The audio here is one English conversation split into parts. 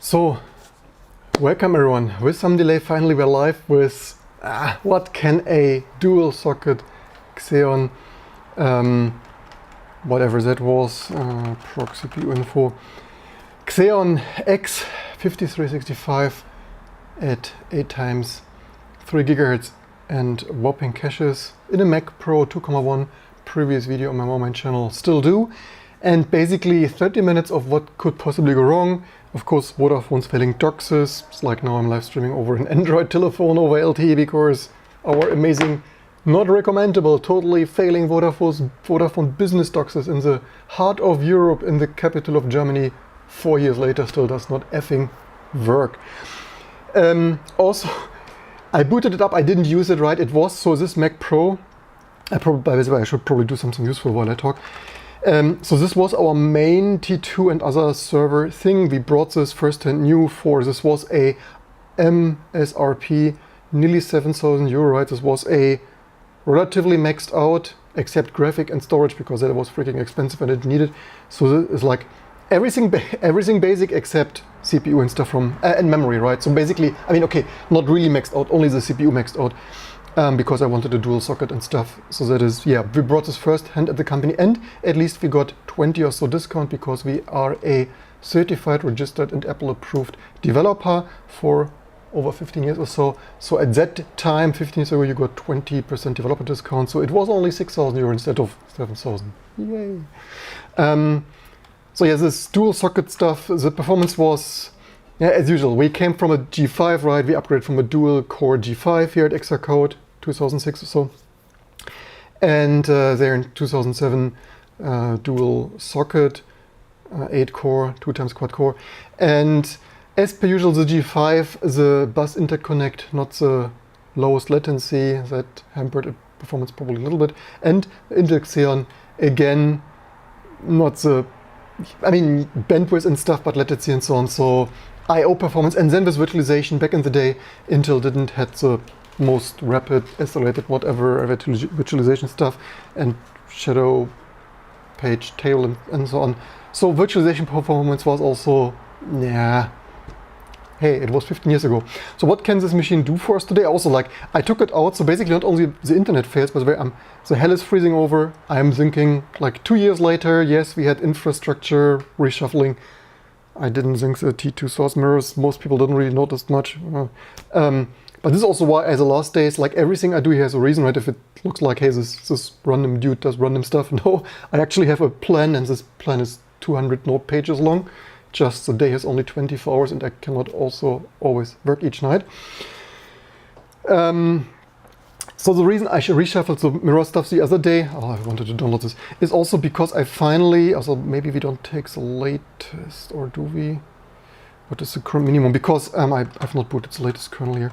So, welcome everyone. With some delay, finally we're live with what can a dual socket XEON, whatever that was, proc CPU info, XEON X5365 at 8 times 3 GHz and whopping caches in a MacPro 2.1, previous video on my main channel, still do. And basically 30 minutes of what could possibly go wrong. Of course, Vodafone's failing DOCSIS. It's like now I'm live streaming over an Android telephone over LTE because our amazing, not recommendable, totally failing Vodafone business DOCSIS in the heart of Europe, in the capital of Germany, 4 years later still does not effing work. Also, I booted it up, I didn't use it right. It was, so this Mac Pro, by the way, I should probably do something useful while I talk. So this was our main T2 and other server thing. We brought this first-hand new for, this was a MSRP, nearly 7,000 euro, right? This was a relatively maxed out, except graphic and storage, because that was freaking expensive and it needed. So this is like everything basic except CPU and stuff from, and memory, right? So basically, I mean, okay, not really maxed out, only the CPU maxed out. Because I wanted a dual socket and stuff. So that is, yeah, we brought this first hand at the company, and at least we got 20 or so discount because we are a certified, registered and Apple approved developer for over 15 years or so. So at that time, 15 years ago, you got 20% developer discount. So it was only 6,000 euro instead of 7,000. Yay. So yeah, this dual socket stuff, the performance was, yeah, as usual, we came from a G5, right? We upgraded from a dual core G5 here at XeON 2006 or so. And there in 2007, dual socket, 8 core, 2 times quad core. And as per usual, the G5, the bus interconnect, not the lowest latency, that hampered performance probably a little bit. And Intel XEON, again, not the, I mean, bandwidth and stuff, but latency and so on. So I/O performance, and then with virtualization, back in the day, Intel didn't have the most rapid, accelerated, whatever virtualization stuff, and shadow page table and so on. So virtualization performance was also, yeah, hey, it was 15 years ago. So what can this machine do for us today? Also, like, I took it out, so basically not only the internet fails, but the hell is freezing over. I'm thinking, like 2 years later, yes, we had infrastructure reshuffling. I didn't think the T2 source mirrors, most people didn't really notice much. But this is also why, as the last days, like everything I do here has a reason, right? If it looks like, hey, this random dude does random stuff, no, I actually have a plan, and this plan is 200 note pages long. Just the day has only 24 hours, and I cannot also always work each night. So the reason I should reshuffle the mirror stuff the other day, oh, I wanted to download this, is also because I finally, also maybe we don't take the latest, or do we? What is the current minimum? Because I've not booted the latest kernel here.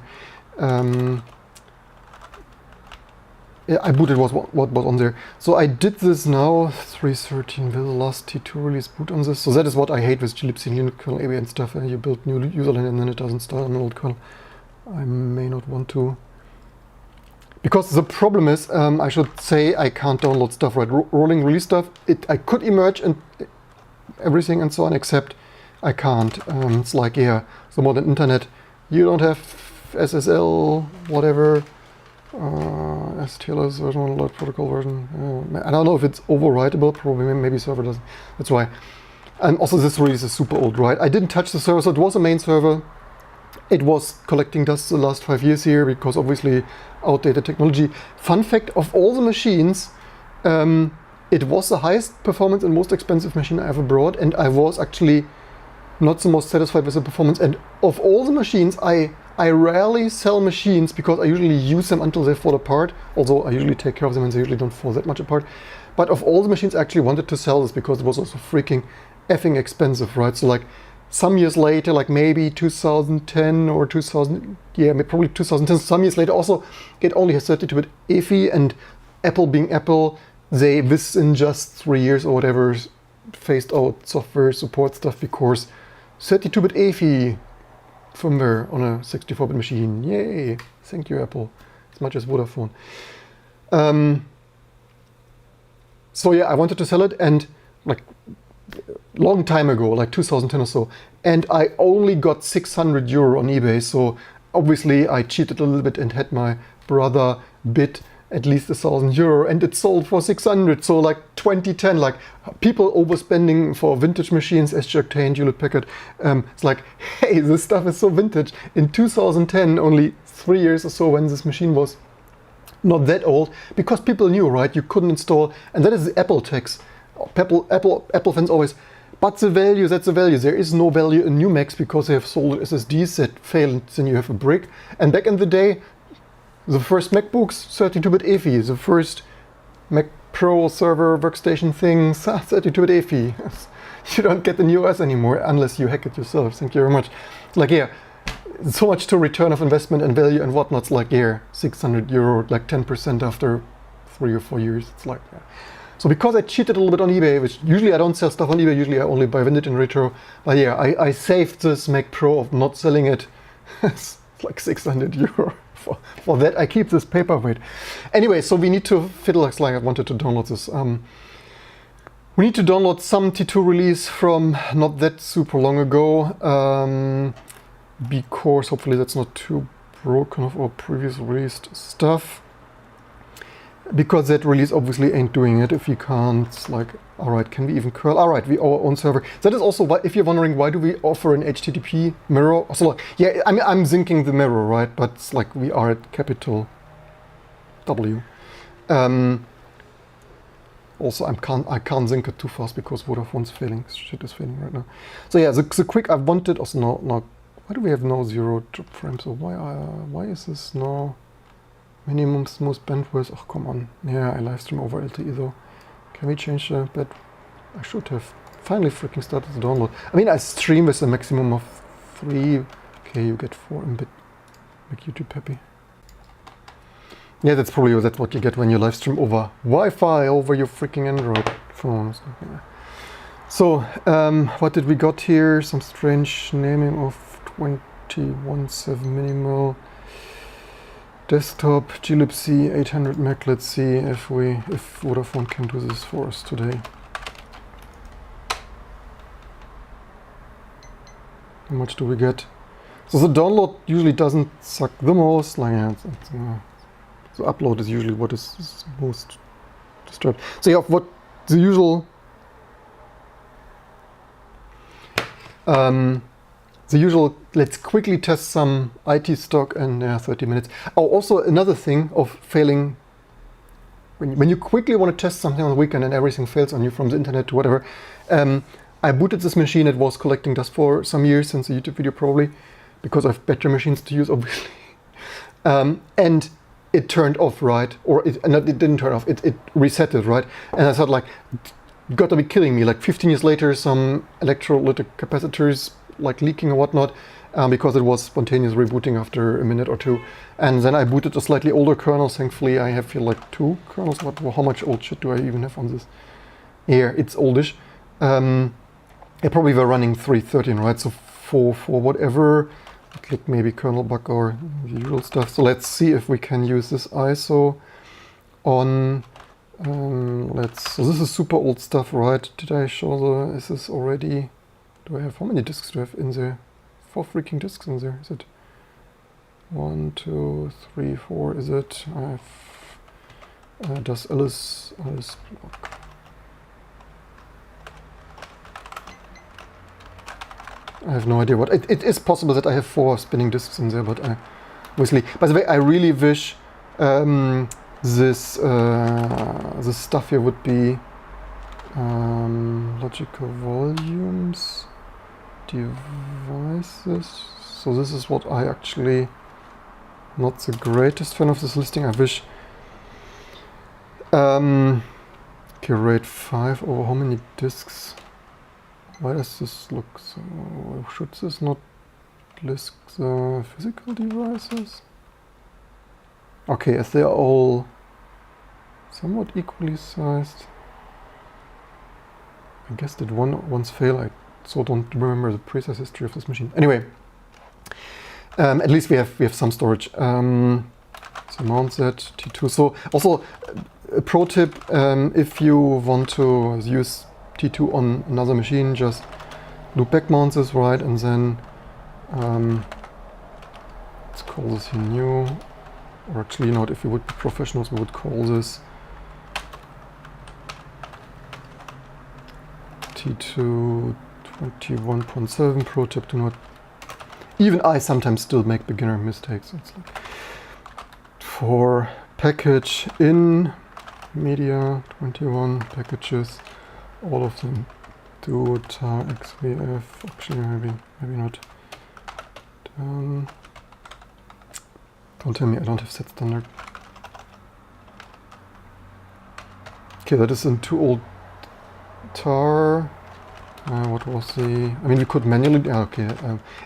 Yeah, I booted what was on there. So I did this now, 3.13, will the last T2 release boot on this? So that is what I hate with glibc and Linux kernel ABA and stuff. You build new userland and then it doesn't start on an old kernel. I may not want to. Because the problem is, I should say I can't download stuff, right? Rolling release stuff, I could emerge and everything and so on, except I can't. It's like, yeah, the modern internet, you don't have SSL, whatever, STLS version 1 alert protocol version. I don't know if it's overwritable, probably, maybe server doesn't. That's why. And also this release is super old, right? I didn't touch the server, so it was a main server. It was collecting dust the last 5 years here because obviously outdated technology. Fun fact, of all the machines, it was the highest performance and most expensive machine I ever brought, and I was actually not the most satisfied with the performance. And of all the machines, I rarely sell machines because I usually use them until they fall apart, although I usually take care of them and they usually don't fall that much apart. But of all the machines, I actually wanted to sell this because it was also freaking effing expensive, right? So like some years later, like maybe 2010 or 2000, yeah, probably 2010, some years later, also it only has 32-bit EFI, and Apple being Apple, they within just 3 years or whatever phased out software support stuff because 32-bit EFI firmware on a 64-bit machine. Yay! Thank you, Apple. As much as Vodafone. So yeah, I wanted to sell it, and like long time ago, like 2010 or so, and I only got 600 euro on eBay. So obviously I cheated a little bit and had my brother bid at least 1,000 euro, and it sold for 600. So like 2010, like people overspending for vintage machines, SG Octane, Hewlett Packard. It's like, hey, this stuff is so vintage. In 2010, only 3 years or so, when this machine was not that old, because people knew, right? You couldn't install, and that is the Apple tax. Apple fans always, but the value, that's the value. There is no value in new Macs because they have soldered SSDs that fail, and then you have a brick. And back in the day, the first MacBooks, 32-bit EFI. The first MacPro server workstation things, 32-bit EFI. You don't get the new OS anymore unless you hack it yourself. Thank you very much. Like, yeah, so much to return of investment and value and whatnot. It's like, yeah, 600 euro, like 10% after 3 or 4 years. It's like, yeah. So because I cheated a little bit on eBay, which usually I don't sell stuff on eBay, usually I only buy vintage and retro. But yeah, I saved this MacPro of not selling it. It's like 600 euro. For that I keep this paperweight. Anyway, so we need to fiddle, like I wanted to download this. We need to download some T2 release from not that super long ago, because hopefully that's not too broken of our previous released stuff. Because that release obviously ain't doing it if you can't, it's like, all right, can we even curl? All right, we our own server. That is also why, if you're wondering, why do we offer an HTTP mirror? So like, yeah, I mean, I'm syncing the mirror, right? But it's like we are at capital W. Also, I can't sync it too fast because Vodafone's failing. Shit is failing right now. So yeah, the quick I wanted also no. Why do we have no 0 drop frames? So why is this no? Minimum smooth bandwidth. Oh, come on. Yeah, I live stream over LTE though. Can we change the bed? I should have finally freaking started the download. I mean, I stream with a maximum of 3. Okay, you get 4 Mbit. Make YouTube happy. Yeah, that's probably what you get when you live stream over Wi-Fi, over your freaking Android phone. So, what did we got here? Some strange naming of 21.7 minimal. Desktop, glibc, 800 Mac. Let's see if Vodafone can do this for us today. How much do we get? So the download usually doesn't suck the most. Like, yeah, the upload is usually what is most disturbed. So yeah, what the usual. Let's quickly test some IT stock and 30 minutes. Oh, also another thing of failing, when you quickly want to test something on the weekend and everything fails on you from the internet to whatever. I booted this machine. It was collecting dust for some years since the YouTube video probably, because I have better machines to use obviously. And it turned off, right? Or it didn't turn off, it resetted, right? And I thought like, you got to be killing me. Like 15 years later, some electrolytic capacitors like leaking or whatnot, because it was spontaneous rebooting after a minute or two. And then I booted a slightly older kernel. Thankfully, I have here like 2 kernels. How much old shit do I even have on this? Yeah, it's oldish. I probably were running 3.13, right? So for whatever, click maybe kernel bug or the usual stuff. So let's see if we can use this ISO on. So this is super old stuff, right? Did I show is this already? Do I have, how many disks do I have in there? 4 freaking disks in there. Is it 1, 2, 3, 4? Is it? I have, does Alice block? I have no idea what. It is possible that I have 4 spinning disks in there, but obviously. By the way, I really wish this stuff here would be logical volumes, devices. So this is what I actually not the greatest fan of this listing. I wish. Okay, RAID 5 over how many disks? Why does this look so? Should this not list the physical devices? Okay, as they are all somewhat equally sized. I guess did once fail. I so don't remember the precise history of this machine. Anyway, at least we have some storage. So mount that T2. So also a pro tip: if you want to use T2 on another machine, just loop back mounts this, right, and then let's call this here new, or actually not, if we would be professionals, we would call this T2 21.7. Pro tip: do not, even I sometimes still make beginner mistakes. It's like for package in media 21 packages, all of them do tar XVF, actually maybe not. Don't tell me I don't have set standard. Okay, that is in too old tar. What was the? I mean, we could manually. Okay.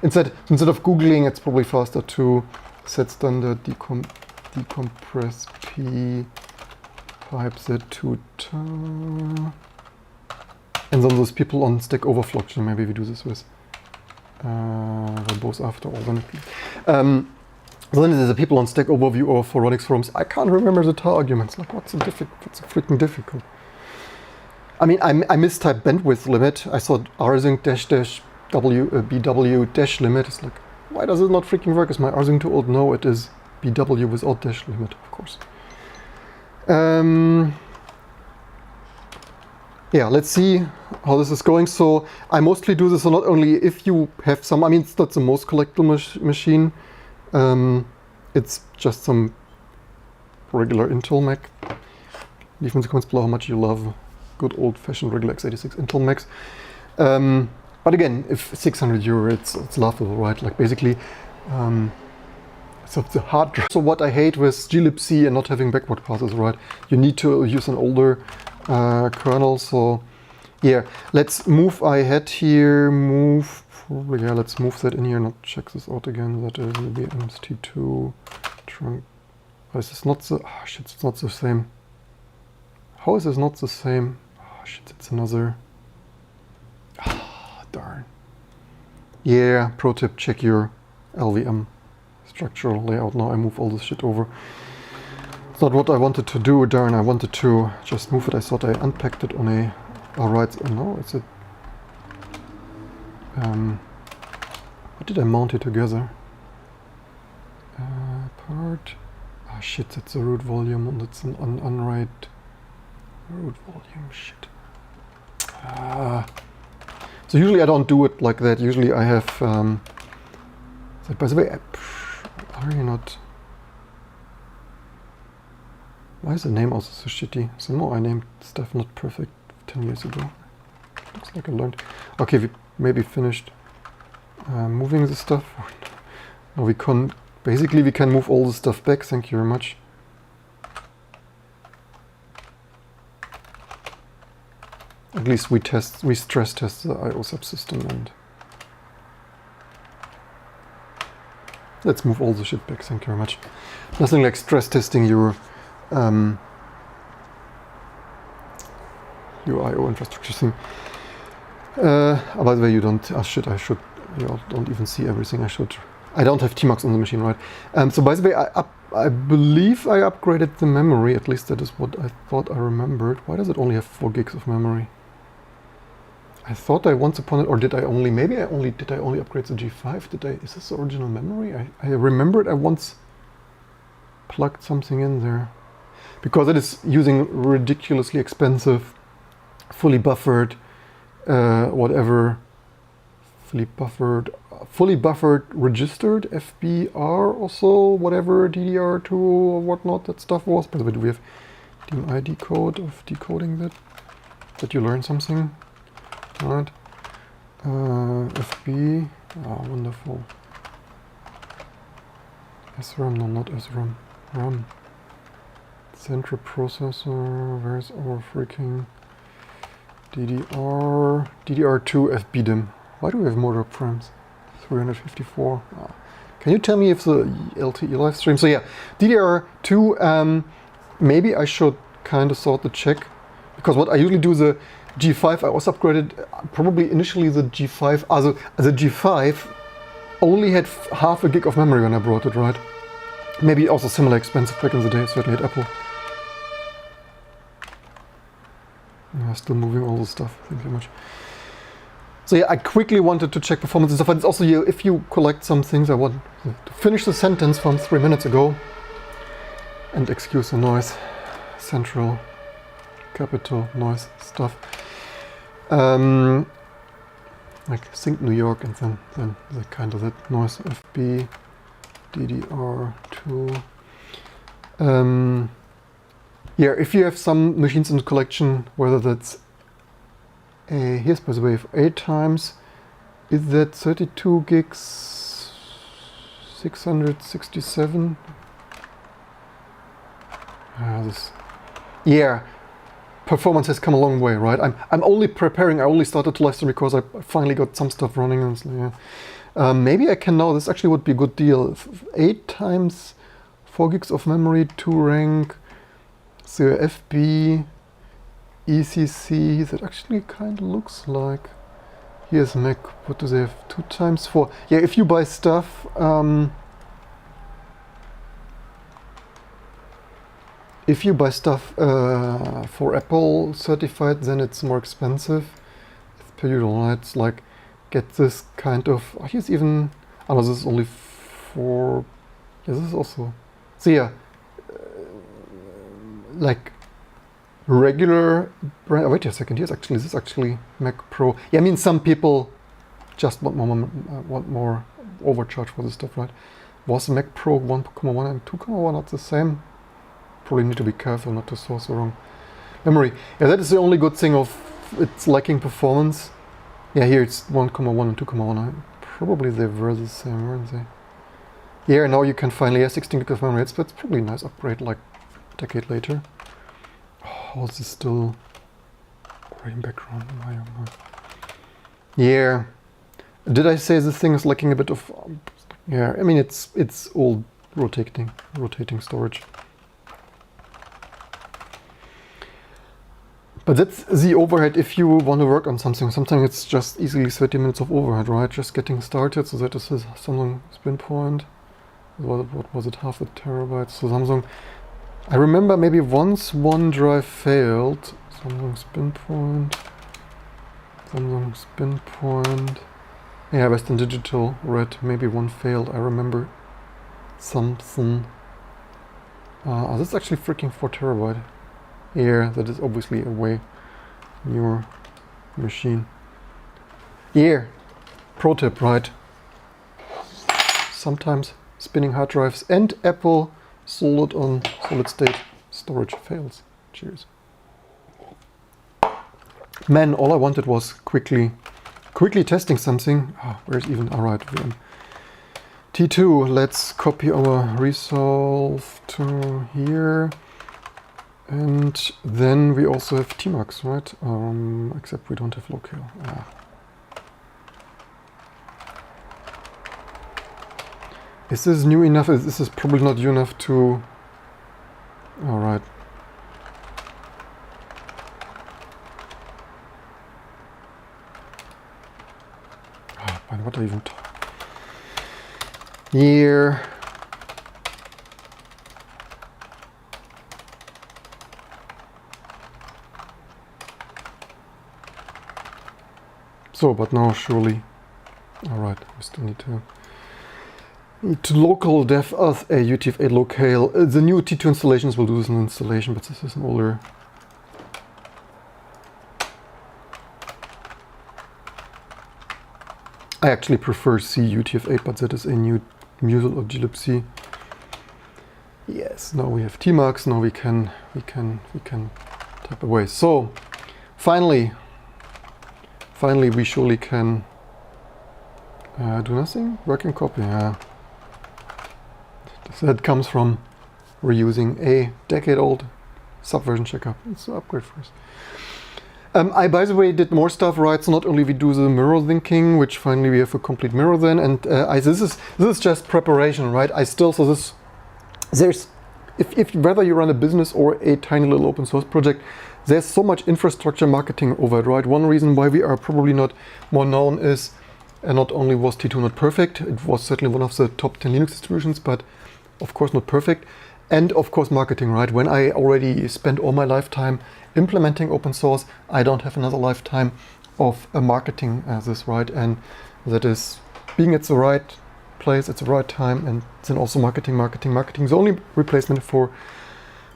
Instead of googling, it's probably faster to set standard decompress p pipe z to tar. And then those people on Stack Overflow. Actually, maybe we do this with both after alternately. So then there's the people on Stack Overview or Phoronix forums. I can't remember the tar arguments. Like, what's so freaking difficult? I mean, I mistyped bandwidth limit. I thought rsync bw dash limit. It's like, why does it not freaking work? Is my rsync too old? No, it is bw without dash limit, of course. Yeah, let's see how this is going. So I mostly do this, so not only if you have some, I mean, it's not the most collectible machine. It's just some regular Intel Mac. Leave in the comments below how much you love good old-fashioned regular x86 Intel Macs. But again, if 600 euro, it's laughable, right? Like basically, so the hard drive. So what I hate with glibc and not having backward passes, right? You need to use an older kernel. So yeah, let's move ahead here. Probably, yeah, let's move that in here. Not check this out again. That is maybe MST2 trunk. Oh, is this not the? Oh shit! It's not the same. How is this not the same? Oh shit! It's another. Ah, darn. Yeah. Pro tip: check your LVM structural layout. Now I move all this shit over. It's not what I wanted to do. Darn! I wanted to just move it. I thought I unpacked it on a. All right. No, it's a. What did I mount it together? Part. Ah shit, that's the root volume and it's an unwrite root volume. Shit. So usually I don't do it like that. Usually I have. So by the way, are you not? Why is the name also so shitty? So no, I named stuff not perfect 10 years ago. Looks like I learned. Okay, we maybe finished moving the stuff. No, we can basically we can move all the stuff back. Thank you very much. At least we stress test the I/O subsystem and let's move all the shit back. Thank you very much. Nothing like stress testing your I/O infrastructure thing. By the way, you don't. Oh shit! I should. You don't even see everything. I don't have Tmux on the machine, right? So by the way, I believe I upgraded the memory. At least that is what I thought I remembered. Why does it only have 4 gigs of memory? I thought I once upon it, or did I only? Maybe I only upgrade the G5? Is this the original memory? I remembered I once plugged something in there because it is using ridiculously expensive, fully buffered. Fully buffered registered FBR also, whatever DDR2 or whatnot that stuff was. By the way, do we have DMID code of decoding that? Did you learn something? Alright. FB. Ah, wonderful. SRAM, no, not SRAM. RAM. Central processor. Where's our freaking DDR2 FBDIM. Why do we have more frames? 354. Oh. Can you tell me if the LTE live stream? So yeah, DDR2. Maybe I should kind of sort the check because what I usually do the G5. I was upgraded. Probably initially the G5. Also the G5 only had half a gig of memory when I brought it, right? Maybe also similar expensive back in the day. Certainly at Apple. Still moving all the stuff. Thank you very much. So yeah, I quickly wanted to check performance and stuff. And it's also here, if you collect some things, I want to finish the sentence from 3 minutes ago. And excuse the noise. Central, capital, noise stuff. Like sync New York and then the kind of that noise. FB, DDR2. Yeah, if you have some machines in the collection, whether that's here's by the way 8 times, is that 32 gigs, 667? Yeah, performance has come a long way, right? I'm only preparing. I only started to live stream because I finally got some stuff running. And so, yeah. Maybe I can now. This actually would be a good deal. 8 times 4 gigs of memory, 2 rank, so FB, ECC. That actually kind of looks like. Here's Mac. What do they have? 2 times 4. Yeah, if you buy stuff. If you buy stuff for Apple certified, then it's more expensive. It's per usual, right? It's like get this kind of. Oh, here's even. Oh, no, this is only 4. Yeah, this is also. So yeah, like regular brand. Oh, wait a second. Here's actually this is actually MacPro. Yeah, I mean some people just want more overcharge for this stuff, right? Was MacPro 1.1 and 2.1 not the same? Probably need to be careful not to source the wrong memory. Yeah, that is the only good thing of it's lacking performance. Yeah, here it's 1.1 and 2.1. Probably they were the same, weren't they? Yeah, now you can finally have 16 gigs of memory. That's probably a nice upgrade like a decade later. Oh, this is still great in background. Yeah. Did I say this thing is lacking a bit of... yeah, I mean it's all rotating storage. But that's the overhead if you want to work on something. Sometimes it's just easily 30 minutes of overhead, right? Just getting started. So that is Samsung spin point. What was it? Half a terabyte. So Samsung. I remember maybe once one drive failed. Samsung spin point. Samsung spin point. Yeah, Western Digital read maybe one failed. I remember something. Oh, that's actually freaking 4 terabyte. Yeah, that is obviously a way newer machine. Yeah, pro tip, right? Sometimes spinning hard drives and Apple solid on solid state storage fails. Cheers. Man, all I wanted was quickly testing something. Oh, where's even alright VM? T2, let's copy our resolve to here. And then we also have Tmax, right? Except we don't have locale. Is this new enough? This is probably not new enough to... all right. Oh, man, what are you even talking? Here. So, but now surely, all right, we still need to local dev as a UTF-8 locale. The new T2 installations will do this in installation, but this is an older. I actually prefer C UTF-8, but that is a new Musel or glibc. Yes, now we have Tmax. Now we can type away. So, finally, we surely can do nothing. Working copy. Yeah. That comes from reusing a decade-old subversion checkup. It's an upgrade for us. I, by the way, did more stuff, right? So not only we do the mirror thinking, which finally we have a complete mirror then, and this is just preparation, right? I still there's if whether you run a business or a tiny little open source project, there's so much infrastructure marketing over it, right? One reason why we are probably not more known is not only was T2 not perfect, it was certainly one of the top 10 Linux distributions, but of course not perfect. And of course marketing, right? When I already spent all my lifetime implementing open source. I don't have another lifetime of marketing this, right? And that is being at the right place at the right time, and then also marketing. The only replacement for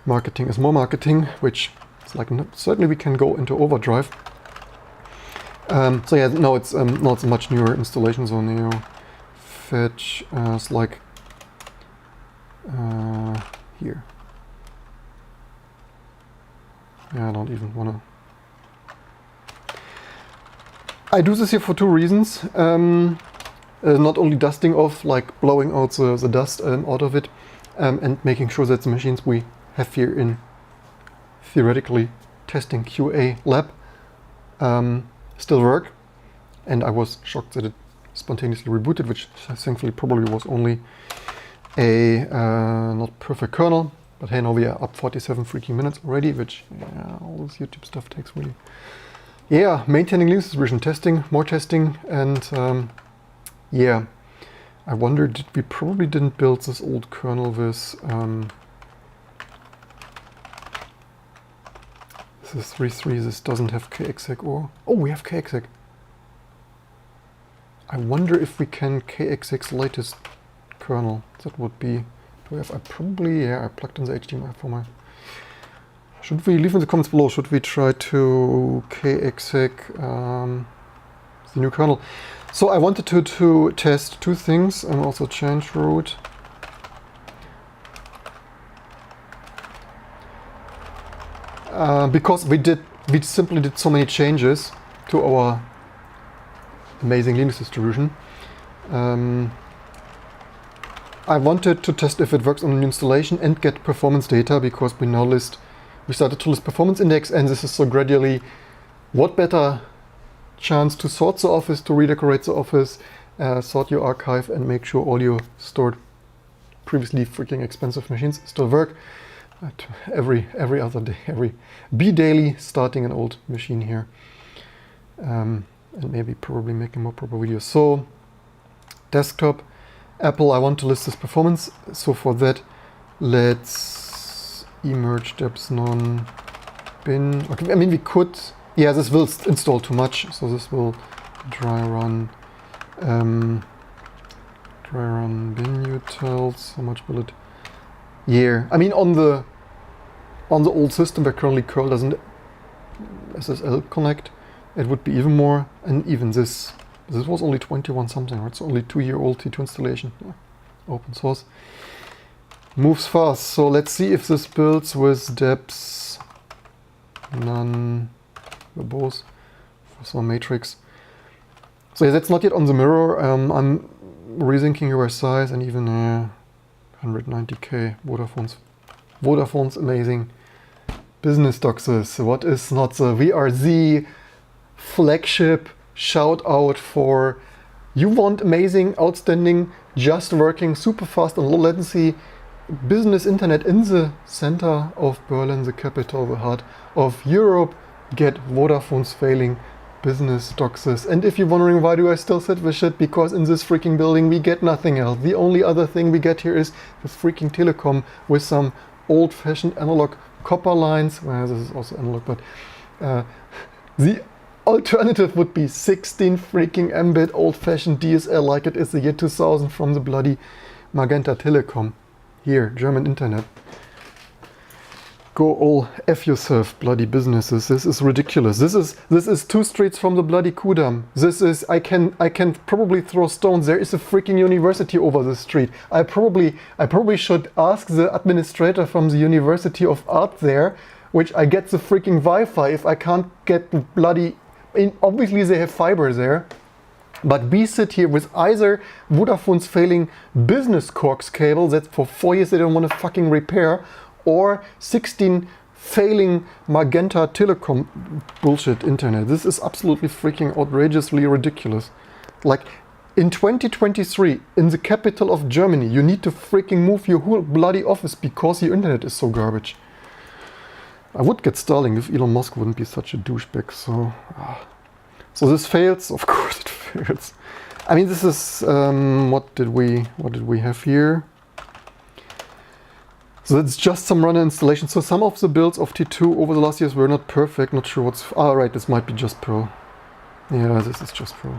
marketing is more marketing, which is like, certainly we can go into overdrive. So yeah, no, it's not so much newer installation. So neo fetch is like here. Yeah, I don't even wanna. I do this here for two reasons. Not only dusting off, like blowing out the dust out of it, and making sure that the machines we have here in theoretically testing QA lab still work. And I was shocked that it spontaneously rebooted, which thankfully probably was only a not perfect kernel. But hey, now we are up 47 freaking minutes already, which, yeah, all this YouTube stuff takes really. Yeah, maintaining Linux distribution, testing, more testing, and yeah, I wonder, we probably didn't build this old kernel with, this is 3.3, this doesn't have kexec, or, oh, we have kexec. I wonder if we can kexec latest kernel. That would be, do we have, I probably, yeah, I plugged in the HDMI for my, should we leave in the comments below, should we try to kexec the new kernel? So I wanted to test two things and also change root. Because we simply did so many changes to our amazing Linux distribution. I wanted to test if it works on an installation and get performance data, because we started to list performance index, and this is so gradually, what better chance to sort the office, to redecorate the office, sort your archive, and make sure all your stored previously freaking expensive machines still work. Every other day, be daily starting an old machine here, and maybe probably making more proper videos. So desktop, Apple, I want to list this performance. So for that, let's emerge deps non bin. Okay, I mean, we could. Yeah, this will install too much, so this will dry run bin utils. How much will it? Yeah, I mean, on the old system where currently curl doesn't SSL connect, it would be even more. And even this was only 21 something, right? It's only 2-year-old T2 installation. Yeah. Open source moves fast. So let's see if this builds with deps none. Both for some matrix. So yeah, that's not yet on the mirror. I'm rethinking your size, and even 190k Vodafone's amazing business doxes. What is not the? We are the flagship shout out for, you want amazing, outstanding, just working, super fast and low latency business internet in the center of Berlin, the capital, the heart of Europe. Get Vodafone's failing business doxes. And if you're wondering why do I still sit with shit, because in this freaking building we get nothing else. The only other thing we get here is the freaking telecom with some old-fashioned analog copper lines. Well, this is also analog, but the alternative would be 16 freaking Mbit old-fashioned DSL like it is the year 2000 from the bloody Magenta Telekom. Here, German internet. Go all F yourself, bloody businesses. This is ridiculous. This is 2 streets from the bloody Kudam. This is, I can probably throw stones. There is a freaking university over the street. I probably should ask the administrator from the University of Art there, which I get the freaking Wi-Fi if I can't get the bloody, obviously they have fiber there. But we sit here with either Vodafone's failing business coax cable that for 4 years they don't want to fucking repair, or 16 failing Magenta Telecom bullshit internet. This is absolutely freaking outrageously ridiculous. Like, in 2023, in the capital of Germany, you need to freaking move your whole bloody office because your internet is so garbage. I would get Starlink if Elon Musk wouldn't be such a douchebag, so... So this fails, of course it fails. I mean, this is, what did we have here? So it's just some runner installation. So some of the builds of T2 over the last years were not perfect. Not sure what's... Ah, right, this might be just Pro. Yeah, this is just Pro.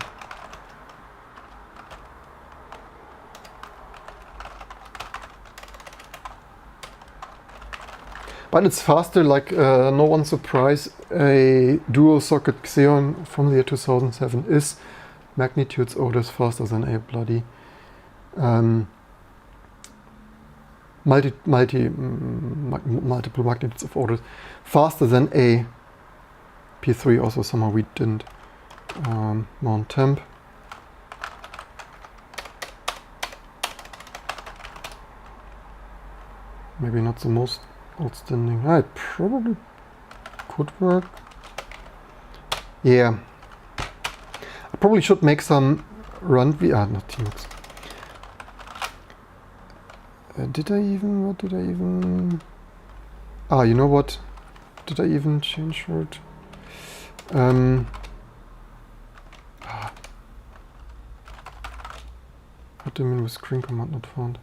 But it's faster, like no one's surprise, a dual socket XEON from the year 2007 is magnitudes orders faster than a bloody multiple magnitudes of orders faster than a P3. Also somehow we didn't mount temp. Maybe not the most outstanding. Ah, it probably could work. Yeah. I probably should make some run VR, not Tmux. Did I even... Ah, you know what? Did I even change word? What do you mean with screen command not found?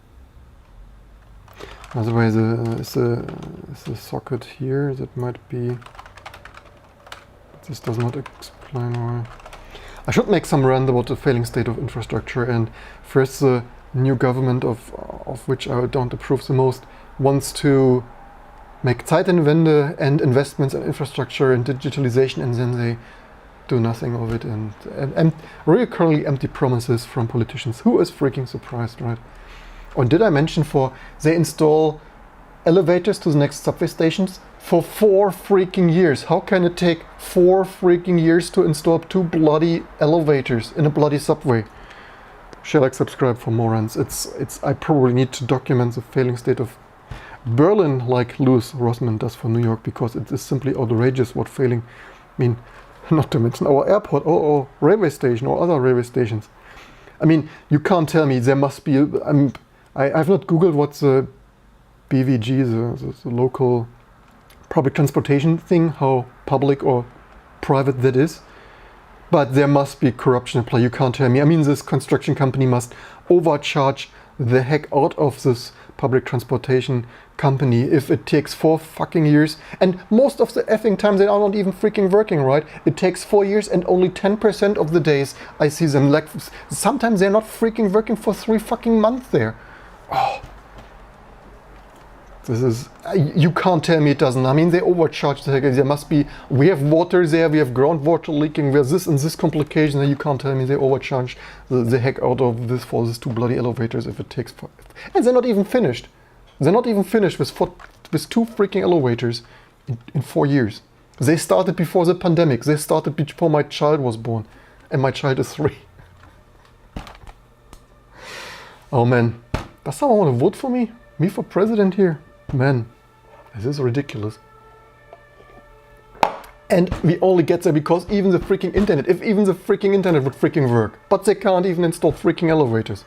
By the way, is the socket here? That might be... This does not explain why. I should make some rant about the failing state of infrastructure, and first the new government of which I don't approve the most wants to make Zeitenwende and investments in infrastructure and digitalization, and then they do nothing of it, and recurrently empty promises from politicians. Who is freaking surprised, right? Or did I mention they install elevators to the next subway stations for 4 freaking years? How can it take 4 freaking years to install 2 bloody elevators in a bloody subway? Share, like, subscribe for more rants. I probably need to document the failing state of Berlin like Louis Rossmann does for New York, because it is simply outrageous what failing. I mean, not to mention our airport or railway station or other railway stations. I mean, you can't tell me there must be... I've not Googled what the BVG, the local public transportation thing, how public or private that is. But there must be corruption in play. You can't tell me. I mean, this construction company must overcharge the heck out of this public transportation company if it takes 4 fucking years. And most of the effing time they are not even freaking working, right? It takes 4 years and only 10% of the days I see them. Like, sometimes they're not freaking working for 3 fucking months there. Oh. This is... You can't tell me it doesn't. I mean, they overcharge the heck. There must be... We have water there, we have groundwater leaking, we have this and this complication, and you can't tell me they overcharge the heck out of this for these 2 bloody elevators if it takes... And they're not even finished. They're not even finished with 2 freaking elevators in 4 years. They started before the pandemic. They started before my child was born. And my child is 3. Oh man. Does someone want to vote for me? Me for president here? Man, this is ridiculous. And we only get there because even the freaking internet, if even the freaking internet would freaking work. But they can't even install freaking elevators.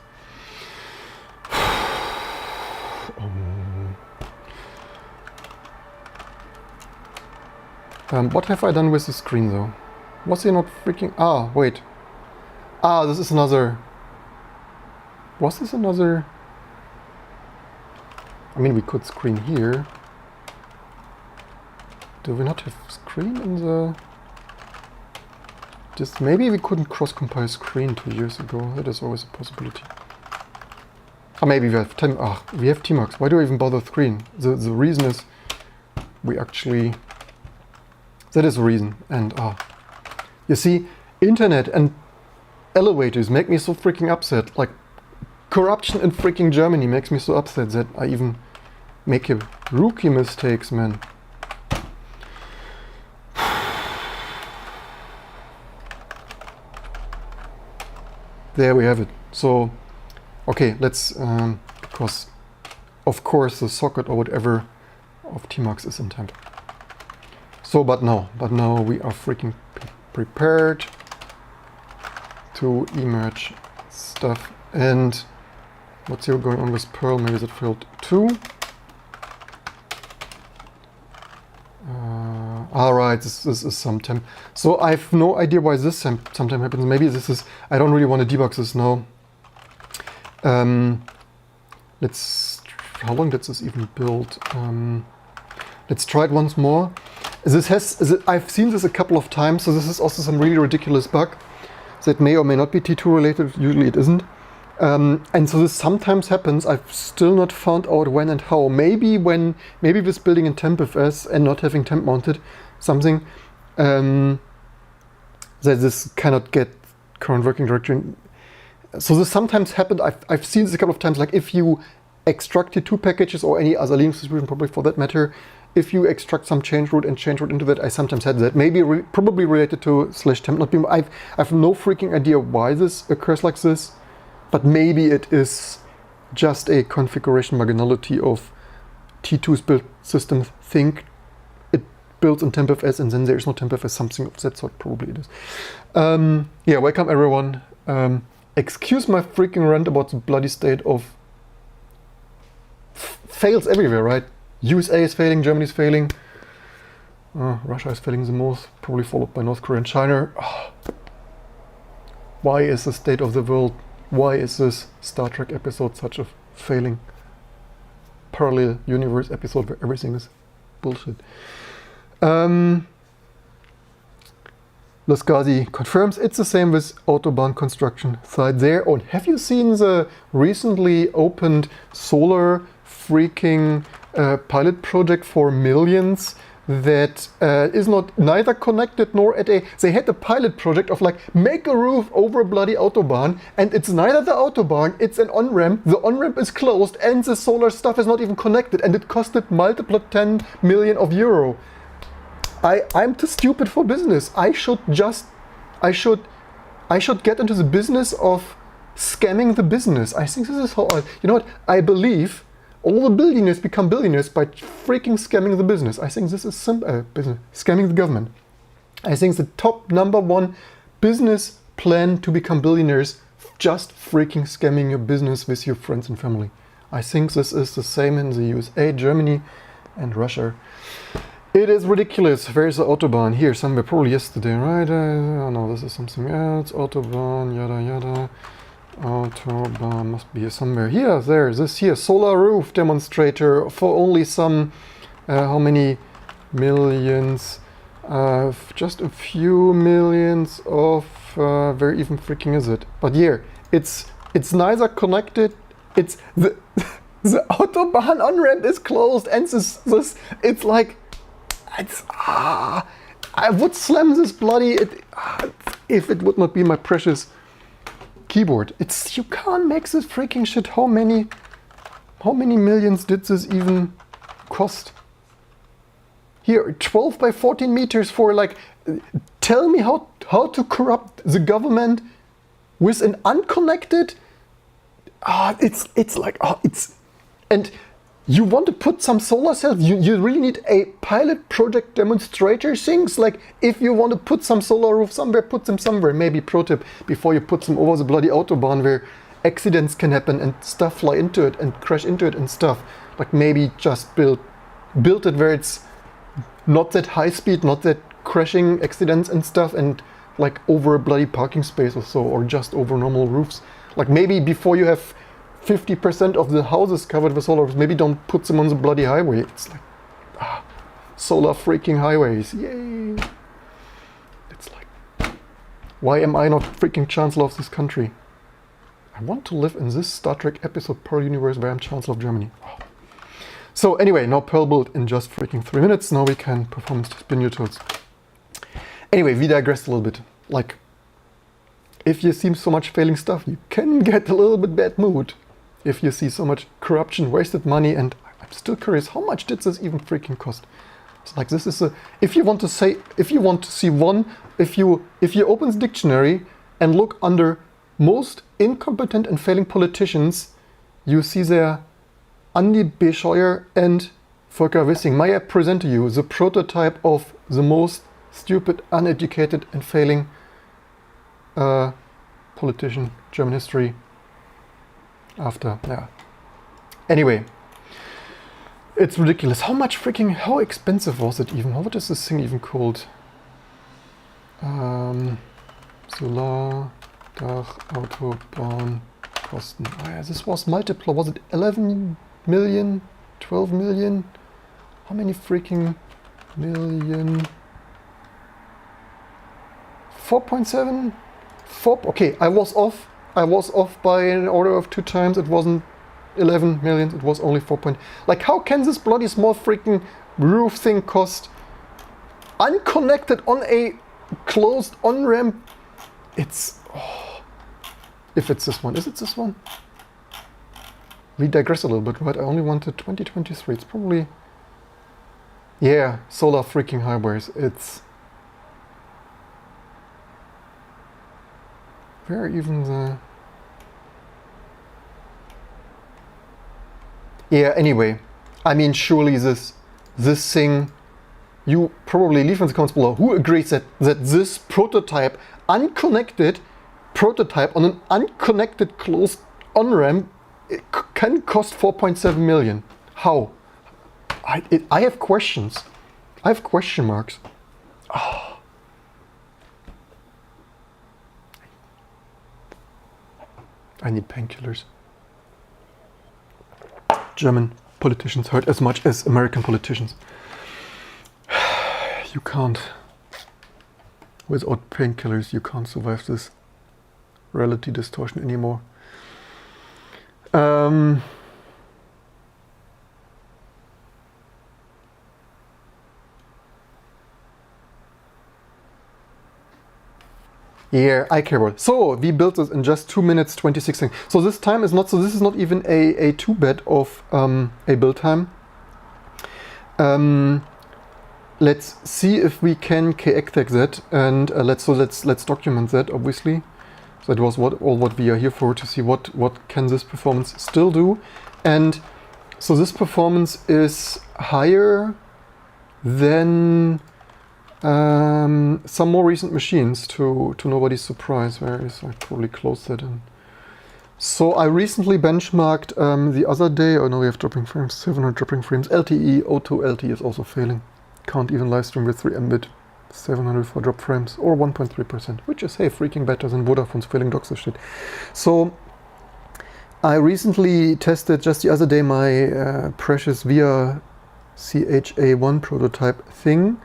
What have I done with the screen though? Was he not freaking... Ah, wait. Ah, this is another... Was this another... I mean, we could screen here. Do we not have screen in the... Just maybe we couldn't cross-compile screen 2 years ago. That is always a possibility. Ah, maybe we have we have Tmux. Why do I even bother screen? The reason is we actually... That is the reason. And you see, internet and elevators make me so freaking upset. Like, corruption in freaking Germany makes me so upset that I even make a rookie mistakes, man. There we have it. So, okay, let's, because of course the socket or whatever of Tmux is in temp. So, but now we are freaking prepared to emerge stuff. And what's here going on with Perl? Maybe that failed too. Alright, this is some temp. So I have no idea why this sometime happens. Maybe this is... I don't really want to debug this now. Let's how long did this even build? Let's try it once more. I've seen this a couple of times, so this is also some really ridiculous bug that may or may not be T2 related. Usually it isn't. And so this sometimes happens. I've still not found out when and how. Maybe this building in TempFS and not having temp mounted something, that this cannot get current working directory. So this sometimes happened. I've seen this a couple of times. Like if you extract T2 packages or any other Linux distribution, probably for that matter, if you extract some change root and change root into that, I sometimes had that. Maybe probably related to /temp not being. I have no freaking idea why this occurs like this. But maybe it is just a configuration marginality of T2's build system think it builds in TempFS and then there is no TempFS, something of that sort, probably it is. Yeah, welcome everyone. Excuse my freaking rant about the bloody state of fails everywhere, right? USA is failing, Germany is failing, Russia is failing the most, probably followed by North Korea and China. Why is the state of the world? Why is this Star Trek episode such a failing parallel universe episode where everything is bullshit? Lasgazi confirms it's the same with Autobahn construction site there. Oh, have you seen the recently opened solar freaking pilot project for millions that is neither connected nor at a... They had a pilot project of like, make a roof over a bloody Autobahn, and it's neither the Autobahn, it's an on-ramp, the on-ramp is closed, and the solar stuff is not even connected, and it costed multiple 10 million of euro. I'm too stupid for business. I should get into the business of scamming the business. I think this is how you know what? I believe all the billionaires become billionaires by freaking scamming the business. I think this is business, scamming the government. I think the top #1 business plan to become billionaires, just freaking scamming your business with your friends and family. I think this is the same in the USA, Germany, and Russia. It is ridiculous. Where is the Autobahn? Here, somewhere, probably yesterday, right? Oh no, this is something else. Autobahn, yada yada. Autobahn must be here somewhere. Here, there, this here, solar roof demonstrator for only some, how many millions? Just a few millions of, where even freaking is it? But here, it's neither connected, it's the Autobahn on-ramp is closed, and this it's like, I would slam this bloody, if it would not be my precious keyboard. You can't make this freaking shit. How many millions did this even cost? Here, 12 by 14 meters for like, tell me how to corrupt the government with an unconnected, and you want to put some solar cells, you really need a pilot project demonstrator things. Like, if you want to put some solar roof somewhere, put them somewhere. Maybe pro tip, before you put them over the bloody Autobahn where accidents can happen and stuff fly into it and crash into it and stuff. Like, maybe just build it where it's not that high speed, not that crashing accidents and stuff, and like over a bloody parking space or so, or just over normal roofs. Like, maybe before you have 50% of the houses covered with solar roofs, maybe don't put them on the bloody highway. It's like, solar freaking highways, yay! It's like, why am I not freaking Chancellor of this country? I want to live in this Star Trek episode Pearl universe where I'm Chancellor of Germany. Oh. So anyway, now Pearl built in just freaking 3 minutes. Now we can perform spin new tools. Anyway, we digressed a little bit. Like, if you see so much failing stuff, you can get a little bit bad mood. If you see so much corruption, wasted money, and I'm still curious, how much did this even freaking cost? It's like, this is if you want to see one, if you open the dictionary and look under most incompetent and failing politicians, you see there Andi Bescheuer and Volker Wissing. May I present to you the prototype of the most stupid, uneducated and failing politician, German history. After, yeah. Anyway, it's ridiculous. How expensive was it even? What is this thing even called? Solar Dach Autobahn Kosten. Oh, yeah, this was multiple. Was it 11 million, 12 million. How many freaking million? 4.7? 4, okay, I was off. I was off by an order of 2 times. It wasn't 11 million, it was only 4 point. Like, how can this bloody small freaking roof thing cost unconnected on a closed on-ramp? It's, oh, if it's this one, is it this one? We digress a little bit, right? I only wanted 2023. It's probably, yeah, solar freaking highways. It's, where even the, yeah, anyway, I mean, surely this thing, you probably leave in the comments below, who agrees that this prototype, unconnected prototype on an unconnected closed on-ramp, it can cost 4.7 million. How? I have questions. I have question marks. Oh. I need painkillers. German politicians hurt as much as American politicians. You can't. Without painkillers, you can't survive this reality distortion anymore. Yeah, I care about it. So we built this in just 2 minutes 26 seconds. So this time is not, so this is not even a 2-bed of a build time. Let's see if we can kexec that, and let's document that, obviously. So that was what we are here for, to see what can this performance still do. And so this performance is higher than some more recent machines, to nobody's surprise. Where is, I probably closed that in. So I recently benchmarked the other day, oh no, we have dropping frames, 700 dropping frames. LTE, O2 LTE is also failing. Can't even live stream with 3 Mbit, 700 for drop frames, or 1.3%, which is, hey, freaking better than Vodafone's failing docs and shit. So I recently tested just the other day my precious VIA CHA1 prototype thing.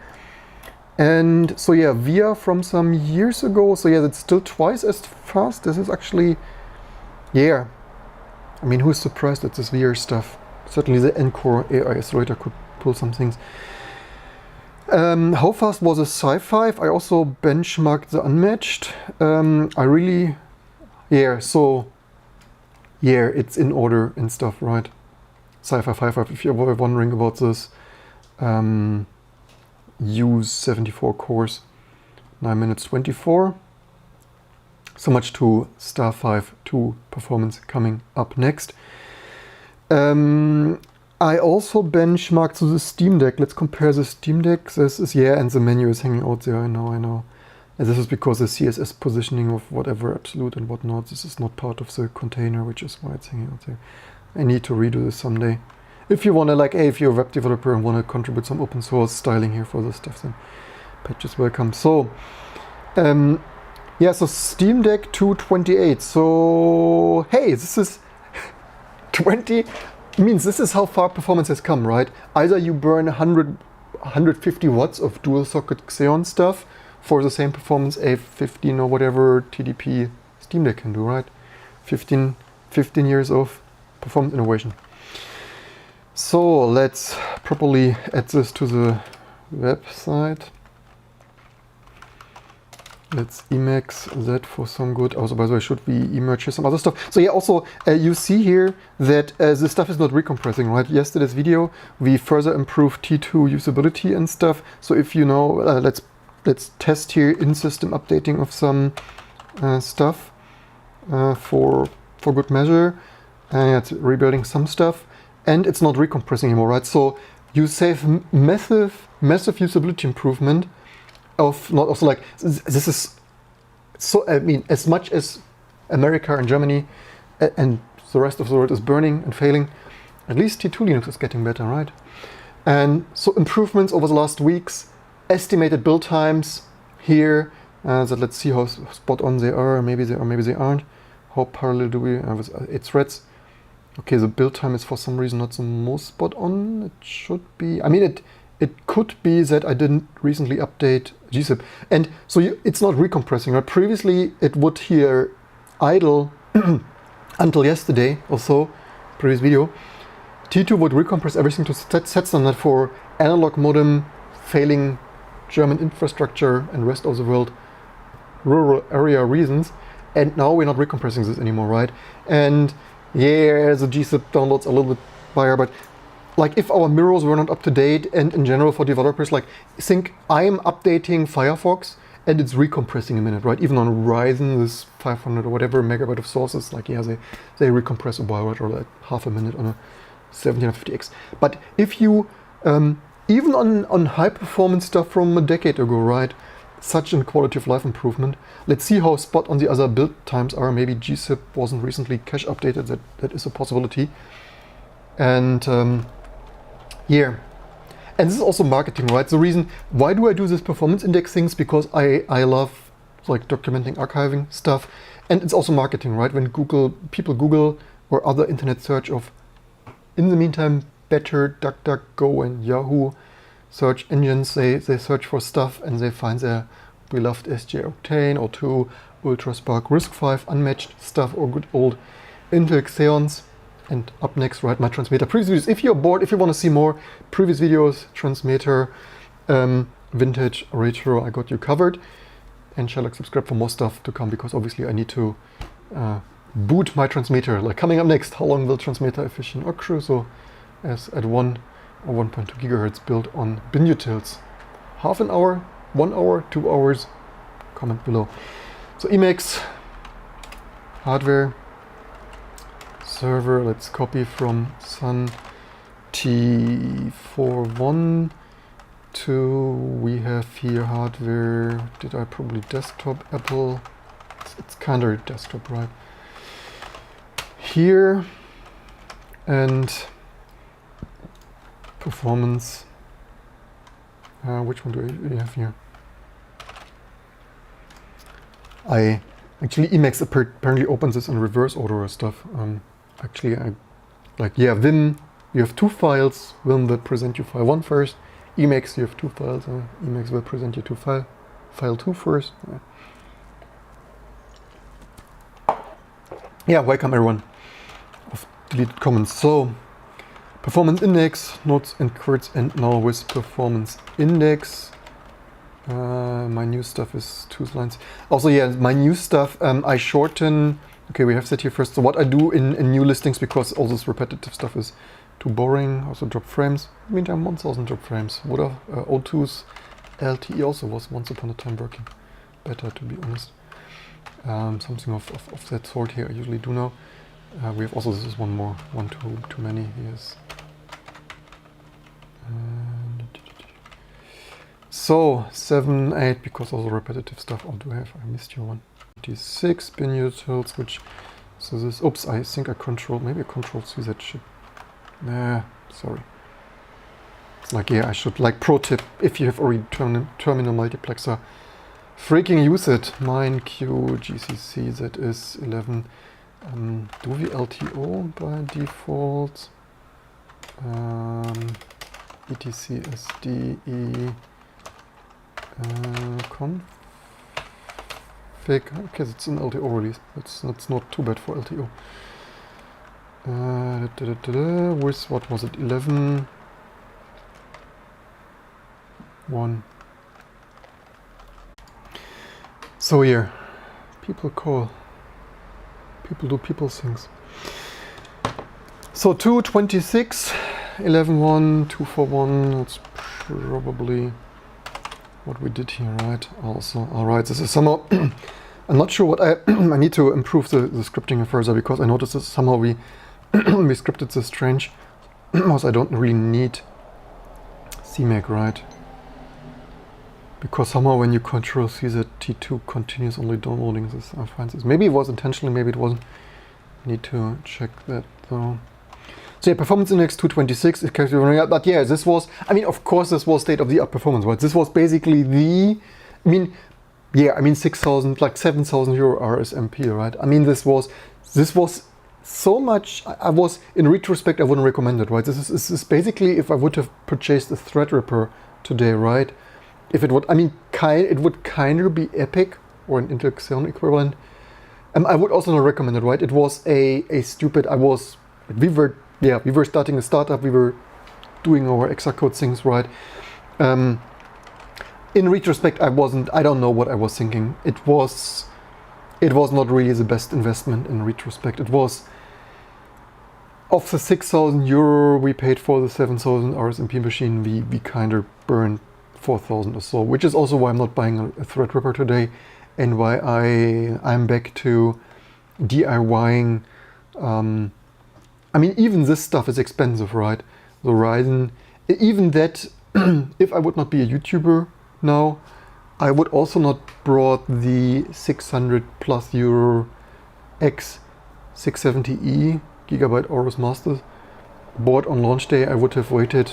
And so yeah, VIA from some years ago, so yeah, that's still twice as fast. This is actually, yeah, I mean, who's surprised at this VIA stuff? Certainly the Encore AI accelerator could pull some things. How fast was a Sci-5? I also benchmarked the unmatched. I really, yeah, so yeah, it's in order and stuff, right? Sci-5 5.5, if you were wondering about this, use 74 cores, 9 minutes 24. So much to Star 5 2 performance coming up next. I also benchmarked to the Steam Deck. Let's compare the Steam Deck. This is, yeah, and the menu is hanging out there, I know. And this is because the CSS positioning of whatever absolute and whatnot, this is not part of the container, which is why it's hanging out there. I need to redo this someday. If you want to, like, hey, if you're a web developer and want to contribute some open source styling here for this stuff, then patch is welcome. So, yeah, so Steam Deck 228. So, hey, this is 20, means this is how far performance has come, right? Either you burn 150 watts of dual socket XEON stuff for the same performance a 15 or whatever TDP Steam Deck can do, right? 15 years of performance innovation. So let's properly add this to the website. Let's Emacs that for some good. Also, by the way, should we emerge here some other stuff? So yeah, also you see here that this stuff is not recompressing, right? Yesterday's video, we further improved T2 usability and stuff. So if you know, let's test here in-system updating of some stuff for good measure. It's rebuilding some stuff, and it's not recompressing anymore, right? So you save massive usability improvement. Of not also, like, this is so, I mean, as much as America and Germany and the rest of the world is burning and failing, at least T2 Linux is getting better, right? And so improvements over the last weeks, estimated build times here, that let's see how spot on they are. Maybe they are, maybe they aren't. How parallel do we have 8 threads? Okay, the build time is for some reason not the most spot on. It should be. I mean, it could be that I didn't recently update gzip. And so it's not recompressing, right? Previously, it would here idle until yesterday or so, previous video. T2 would recompress everything to set standard for analog modem, failing German infrastructure and rest of the world rural area reasons. And now we're not recompressing this anymore, right? And yeah, the gzip downloads a little bit higher, but like if our mirrors were not up to date, and in general for developers, like think I'm updating Firefox and it's recompressing a minute, right? Even on Ryzen, this 500 or whatever megabyte of sources, like yeah, they recompress a while, right? Or like half a minute on a 1750X. But if you, even on high performance stuff from a decade ago, right? Such a quality of life improvement. Let's see how spot on the other build times are. Maybe gzip wasn't recently cache updated. That is a possibility. And yeah, and this is also marketing, right? The reason why do I do this performance index things, because I love like documenting, archiving stuff, and it's also marketing, right? When people Google or other internet search of, in the meantime, better DuckDuckGo and Yahoo search engines, they search for stuff and they find their beloved SJ Octane or 2 UltraSpark RISC-V unmatched stuff, or good old Intel Xeons. And up next, right, my transmitter previous videos. If you're bored, if you want to see more previous videos, transmitter, vintage, retro, I got you covered. And shall I subscribe for more stuff to come, because obviously I need to boot my transmitter. Like coming up next, how long will transmitter efficient or crucial as at 1 or 1.2 gigahertz built on bin utils? Half an hour, 1 hour, 2 hours? Comment below. So Emacs, hardware, server, let's copy from Sun T41 to, we have here hardware, did I probably desktop, Apple, it's kind of desktop, right? Here, and performance, which one do we have here? Actually Emacs apparently opens this in reverse order or stuff. Actually, Vim, you have 2 files. Vim will present you file 1 first. Emacs, you have 2 files. Emacs will present you to file 2 first. Yeah, welcome everyone of deleted comments. So, performance index, nodes and quirts, and now with performance index. My new stuff is 2 lines. Also, yeah, my new stuff, I shorten. Okay, we have that here first. So what I do in new listings, because all this repetitive stuff is too boring, also drop frames. Meantime, 1000 drop frames. Would have O2's LTE also was once upon a time working better, to be honest. Something of that sort here I usually do now. We have also, this is one too many. Yes. So 7, 8, because all the repetitive stuff. Oh, do I have? I missed your one. 26 bin utils, which, so this, oops, I think I maybe I control C that shit. Nah, sorry. It's like, yeah, I should, like, pro tip, if you have already terminal multiplexer, freaking use it. Mine Q GCC, that is 11. Do we LTO by default? ETC SDE config. Okay, it's an LTO release. That's not too bad for LTO. With what was it? 11. 1. So here, people call. People do people things. So 226, 11.1, 241. That's probably what we did here, right? Also, all right. This is somehow. I'm not sure what I need to improve the scripting further, because I noticed that somehow we we scripted this strange. Also, I don't really need CMake, right? Because somehow when you control C, that T2 continues only downloading this. I find this. Maybe it was intentionally, maybe it wasn't. Need to check that though. So yeah, performance index 226 is currently running out. But yeah, this was, I mean, of course, this was state-of-the-art performance, right? This was basically the, I mean, 6,000, like 7,000 euro RSMP, right? I mean, this was so much. I was, in retrospect, I wouldn't recommend it, right? This is basically if I would have purchased a Threadripper today, right? If it would, I mean, it would kind of be epic, or an Intel XEON equivalent. I would also not recommend it, right? It was a stupid. We were starting a startup. We were doing our Hexacode things, right? In retrospect, I don't know what I was thinking. It was not really the best investment in retrospect. It was, of the 6,000 euro we paid for the 7,000 RSMP machine, we kind of burned 4,000 or so, which is also why I'm not buying a Threadripper today, and why I'm back to DIYing. I mean, even this stuff is expensive, right? The Ryzen, even that, if I would not be a YouTuber now, I would also not brought the 600 plus euro X670E Gigabyte Aorus Masters. Bought on launch day. I would have waited.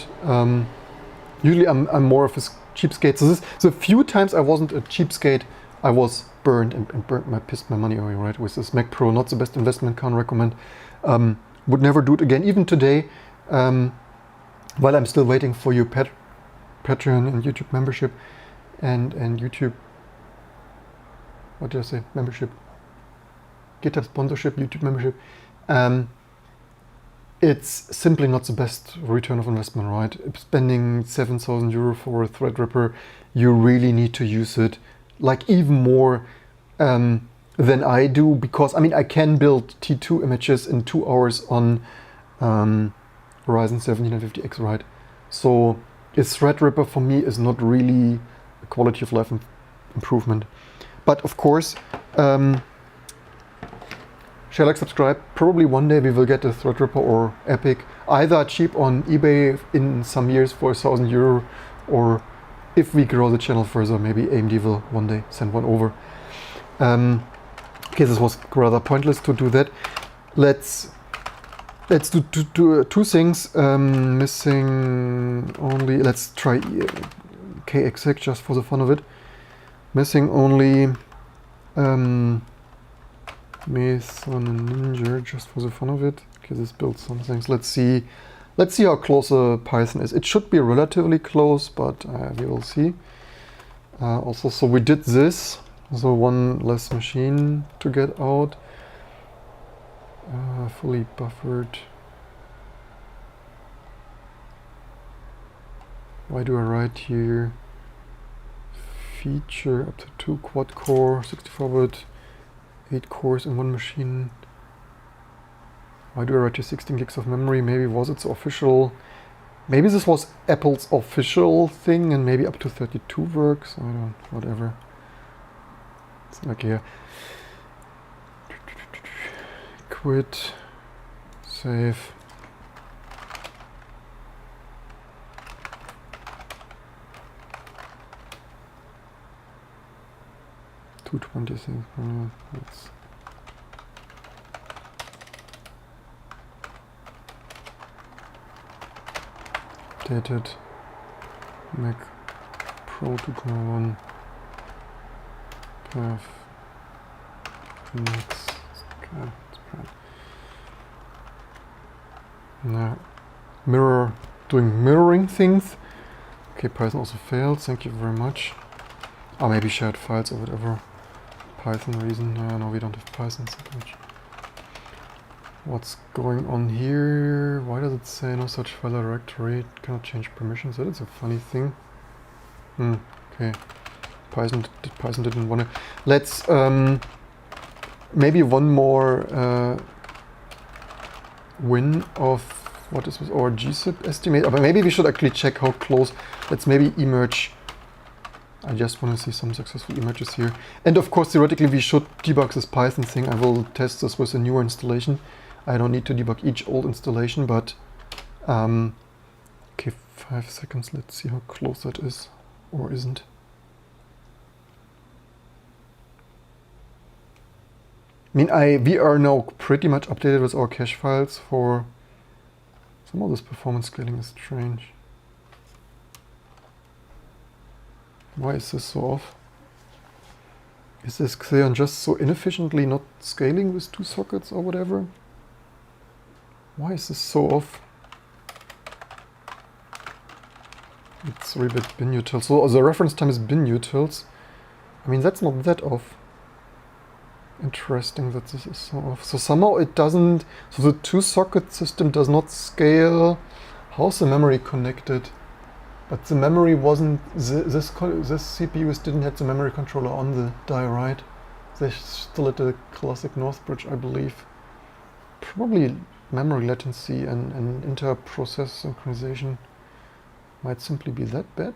Usually I'm more of a cheapskate. So the few times I wasn't a cheapskate, I was burned and pissed my money away, right? With this MacPro, not the best investment, can't recommend. Would never do it again, even today, while I'm still waiting for your Patreon and YouTube membership and YouTube, what did I say? Membership. GitHub sponsorship, YouTube membership. It's simply not the best return of investment, right? Spending 7,000 euro for a Threadripper, you really need to use it, like even more than I do, because I mean I can build T2 images in 2 hours on Ryzen 7950X, right? So a Threadripper for me is not really a quality of life improvement. But of course, share, like, subscribe. Probably one day we will get a Threadripper or Epic, either cheap on eBay in some years for 1,000 euro, or if we grow the channel further, maybe AMD will one day send one over. Okay, this was rather pointless to do that. Let's do two things. Missing only. Let's try KXX just for the fun of it. Missing only. Meson and Ninja just for the fun of it. Okay, this builds some things. Let's see how close a Python is. It should be relatively close, but we will see. Also, so we did this. So one less machine to get out. Fully buffered. Why do I write here? Feature up to 2 quad core, 64-bit, 8 cores in one machine. Why do I write here 16 gigs of memory? Maybe was it official? Maybe this was Apple's official thing, and maybe up to 32 works. I don't, whatever. It's like here. Quit. Save. $226. That's updated. MacPro 2.1. Path. Next. Okay, now, doing mirroring things. Okay, Python also failed. Thank you very much. Or maybe shared files or whatever. Python reason. No, we don't have Python so much. What's going on here? Why does it say no such file directory? Cannot change permissions. That is a funny thing. Okay. Python didn't want to. Let's maybe one more win of what is with our GZIP estimate. But maybe we should actually check how close. Let's maybe emerge. I just want to see some successful images here. And of course, theoretically, we should debug this Python thing. I will test this with a newer installation. I don't need to debug each old installation, but okay, 5 seconds. Let's see how close that is or isn't. I mean, we are now pretty much updated with our cache files for some of this performance scaling is strange. Why is this so off? Is this XEON just so inefficiently not scaling with 2 sockets or whatever? Why is this so off? It's 3-bit bin utils. So the reference time is bin utils. I mean, that's not that off. Interesting that this is so off. So somehow it doesn't... So the 2-socket system does not scale. How's the memory connected? But the memory wasn't... This CPUs didn't have the memory controller on the die, right? They're still at the classic Northbridge, I believe. Probably memory latency and inter-process synchronization might simply be that bad.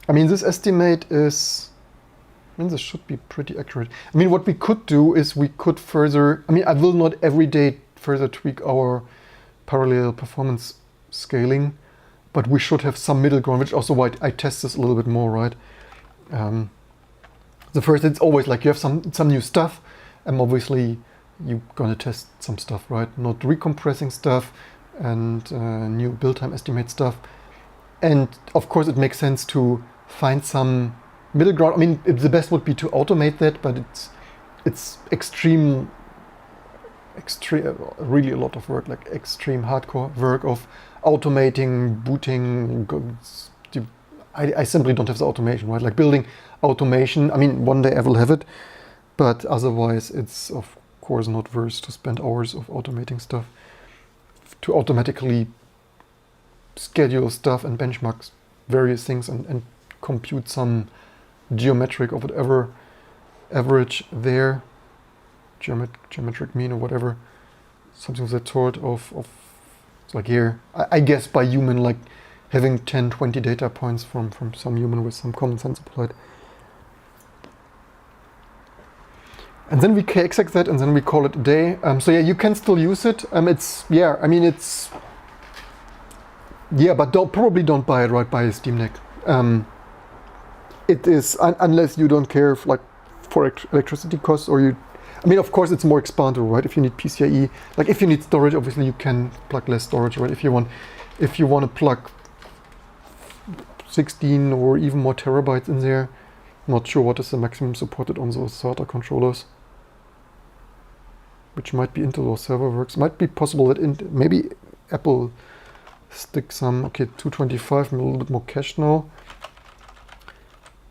I mean, this estimate is... I mean, this should be pretty accurate. I mean, what we could do is we could further... I mean, I will not every day further tweak our parallel performance scaling, but we should have some middle ground, which also why I test this a little bit more, right? The first, it's always like you have some new stuff, and obviously you're gonna test some stuff, right? Not recompressing stuff and new build time estimate stuff. And of course it makes sense to find some middle ground. I mean, the best would be to automate that, but it's extreme, really a lot of work, like extreme hardcore work of automating, booting. I simply don't have the automation, right? Like building automation. I mean, one day I will have it, but otherwise it's of course not worth to spend hours of automating stuff to automatically schedule stuff and benchmark various things and compute some geometric or whatever average there, geometric mean or whatever, something of that sort of like here, I guess by human, like having 10, 20 data points from some human with some common sense applied. And then we exec that and then we call it a day. So yeah, you can still use it. It's, yeah, I mean, it's, yeah, but probably don't buy it, right? Buy a Steam Deck. It is, unless you don't care if, like for electricity costs or you, I mean, of course it's more expandable, right? If you need PCIe, like if you need storage, obviously you can plug less storage, right? If you want to plug 16 or even more terabytes in there, not sure what is the maximum supported on those SATA controllers, which might be Intel or Serverworks. Might be possible that maybe Apple stick some, okay, 225, I'm a little bit more cache now.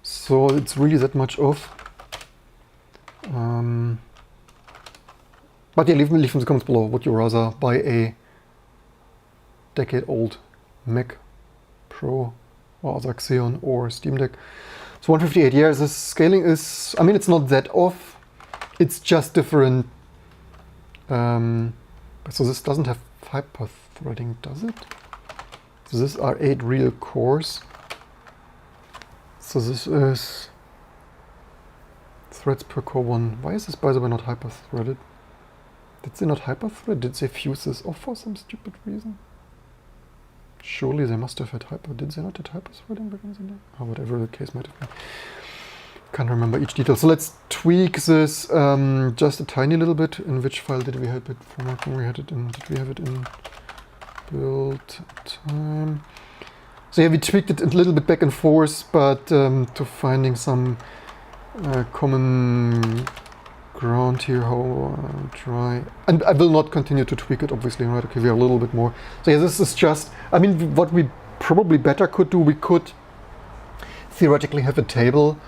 So it's really that much off. But yeah, leave in the comments below, would you rather buy a decade-old Mac Pro or other XEON or Steam Deck? So 158, yeah, the scaling is, I mean, it's not that off. It's just different. So this doesn't have hyper-threading, does it? So these are 8 real cores. So this is threads per core 1. Why is this, by the way, not hyper-threaded? Did they not hyper-thread? Did they fuse this off for some stupid reason? Surely they must have had hyper. Did they not have hyper-threading back in the day? Or whatever the case might have been. Can't remember each detail. So let's tweak this just a tiny little bit. In which file did we have it? Formatting we had it in. Did we have it in build time? So yeah, we tweaked it a little bit back and forth, but to finding some common ground here, how try. And I will not continue to tweak it, obviously, right? Okay, we are a little bit more. So yeah, this is just, I mean, what we probably better could do, we could theoretically have a table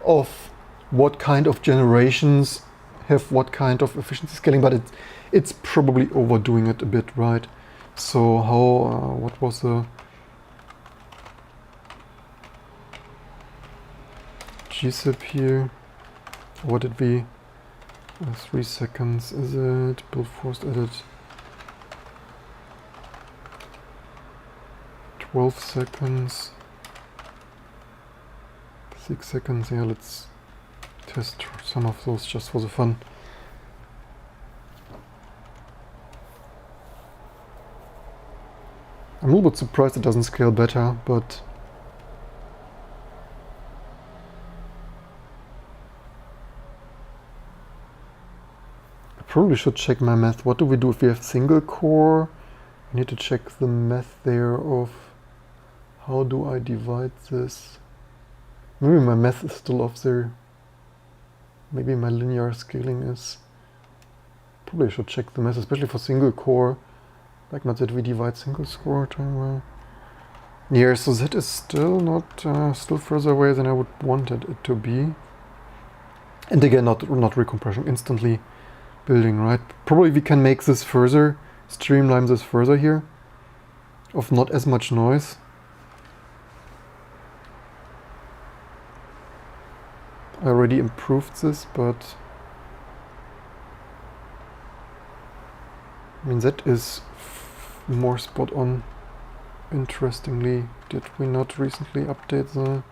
of what kind of generations have what kind of efficiency scaling, but it's probably overdoing it a bit, right? So how, what was the GSIP here? What did we, 3 seconds is it? Build forced edit. 12 seconds. 6 seconds, yeah, let's test some of those just for the fun. I'm a little bit surprised it doesn't scale better, but I probably should check my math. What do we do if we have single core? I need to check the math there of how do I divide this. Maybe my math is still off there. Maybe my linear scaling is. Probably should check the math, especially for single core. Like not that we divide single score time well. Yeah, so that is still not, still further away than I would want it to be. And again, not recompression, instantly building, right? Probably we can make this further, streamline this further here, of not as much noise. I already improved this, but I mean that is more spot on. Interestingly, did we not recently update the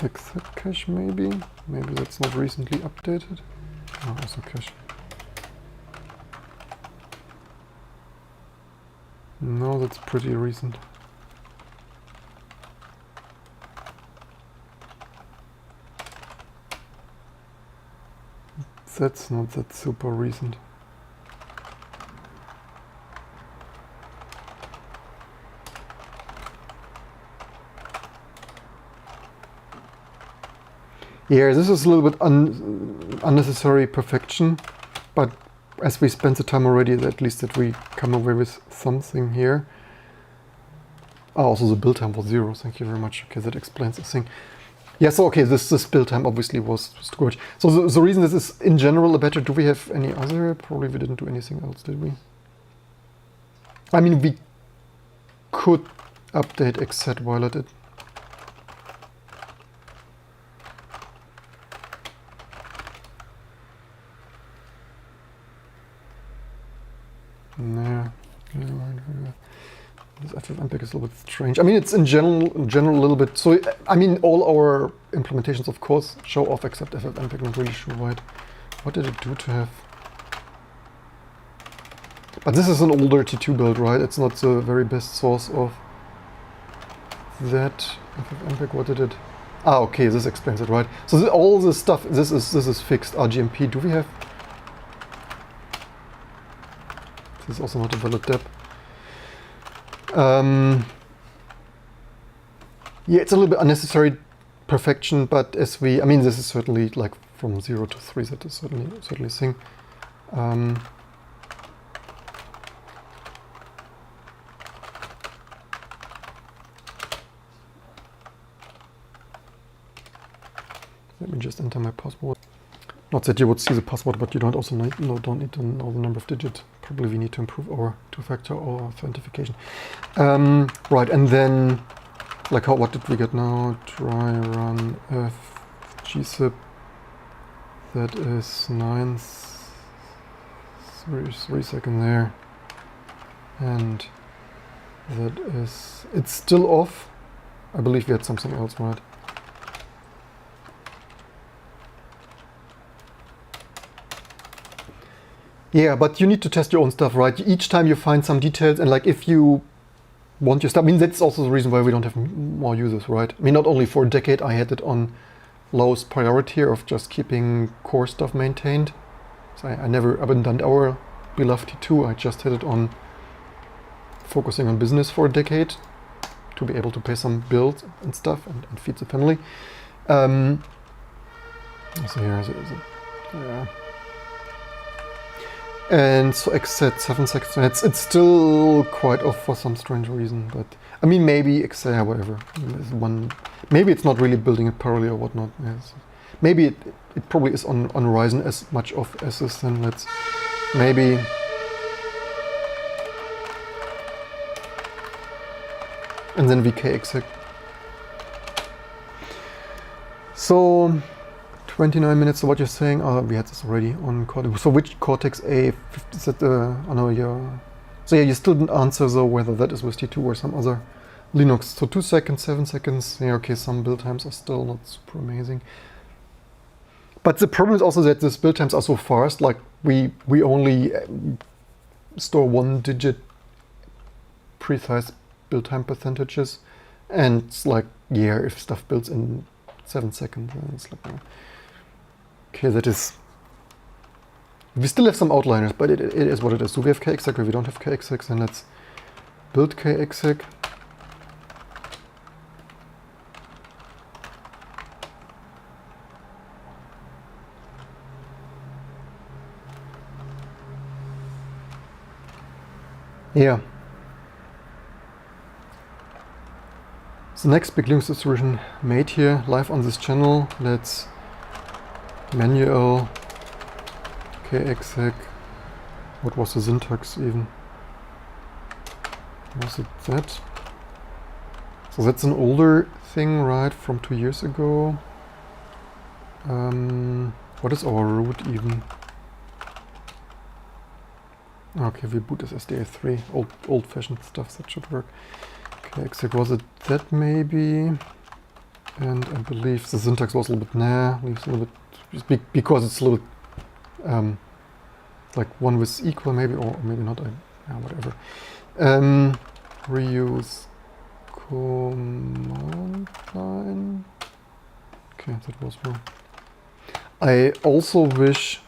exit cache maybe? Maybe that's not recently updated. Oh, also cache. No, that's pretty recent. That's not that super recent. Yeah, this is a little bit unnecessary perfection, but as we spent the time already, at least that we come away with something here. Oh, also the build time was 0, thank you very much. Okay, that explains the thing. Yeah, so okay, this build time obviously was too much. So the reason this is in general a better, do we have any other? Probably we didn't do anything else, did we? I mean, we could update XZ while at it. No, this FFmpeg is a little bit strange. I mean, it's in general a little bit. So I mean, all our implementations, of course, show off except FFmpeg. Not really sure why. What did it do to have? But this is an older T2 build, right? It's not the very best source of that FFmpeg. What did it? Ah, okay, this explains it, right? So all this stuff, this is fixed. RGMP. Do we have? This is also not a valid dep. Yeah, it's a little bit unnecessary perfection, but as I mean, this is certainly like from 0 to 3. That is certainly a thing. Let me just enter my password. Not that you would see the password, but you don't need to know the number of digits. Probably we need to improve our two-factor or authentication. Right, and then, like, what did we get now? Try run f gzip. That is 3 seconds there, and that is, it's still off. I believe we had something else, right? Yeah, but you need to test your own stuff, right? Each time you find some details, and like if you want your stuff, I mean, that's also the reason why we don't have more users, right? I mean, not only for a decade I had it on lowest priority of just keeping core stuff maintained. So I never abandoned our beloved T2. I just had it on focusing on business for a decade to be able to pay some bills and stuff and feed the family. So here is it. Yeah. And so XZ 7 seconds. It's still quite off for some strange reason, but I mean maybe XZ whatever. Maybe it's not really building it parallel or whatnot. Yes. Maybe it probably is on Horizon as much off as this. Then let's maybe. And then VKXZ. So 29 minutes. So what you're saying? Oh, we had this already on Cortex. So which Cortex A? Is that the? Oh no, yeah. So yeah, you still didn't answer though whether that is with T2 or some other Linux. So 2 seconds, 7 seconds. Yeah, okay. Some build times are still not super amazing. But the problem is also that these build times are so fast. Like we only store 1-digit precise build time percentages, and it's like, yeah, if stuff builds in 7 seconds, then it's like, okay, that is. We still have some outliners, but it is what it is. So we have KXZ, we don't have KXZ, and let's build KXZ. Yeah. The next big Linux distribution made here, live on this channel. Let's manual kexec. What was the syntax even? Was it that? So that's an older thing, right, from 2 years ago. What is our root even? Okay, we boot as SDA3, old-fashioned stuff, that should work. Okay, exec, was it that maybe? And I believe the syntax was a little bit leaves a little bit, because it's a little like one with equal maybe, or maybe not, whatever. Reuse command line. Okay, that was wrong. I also wish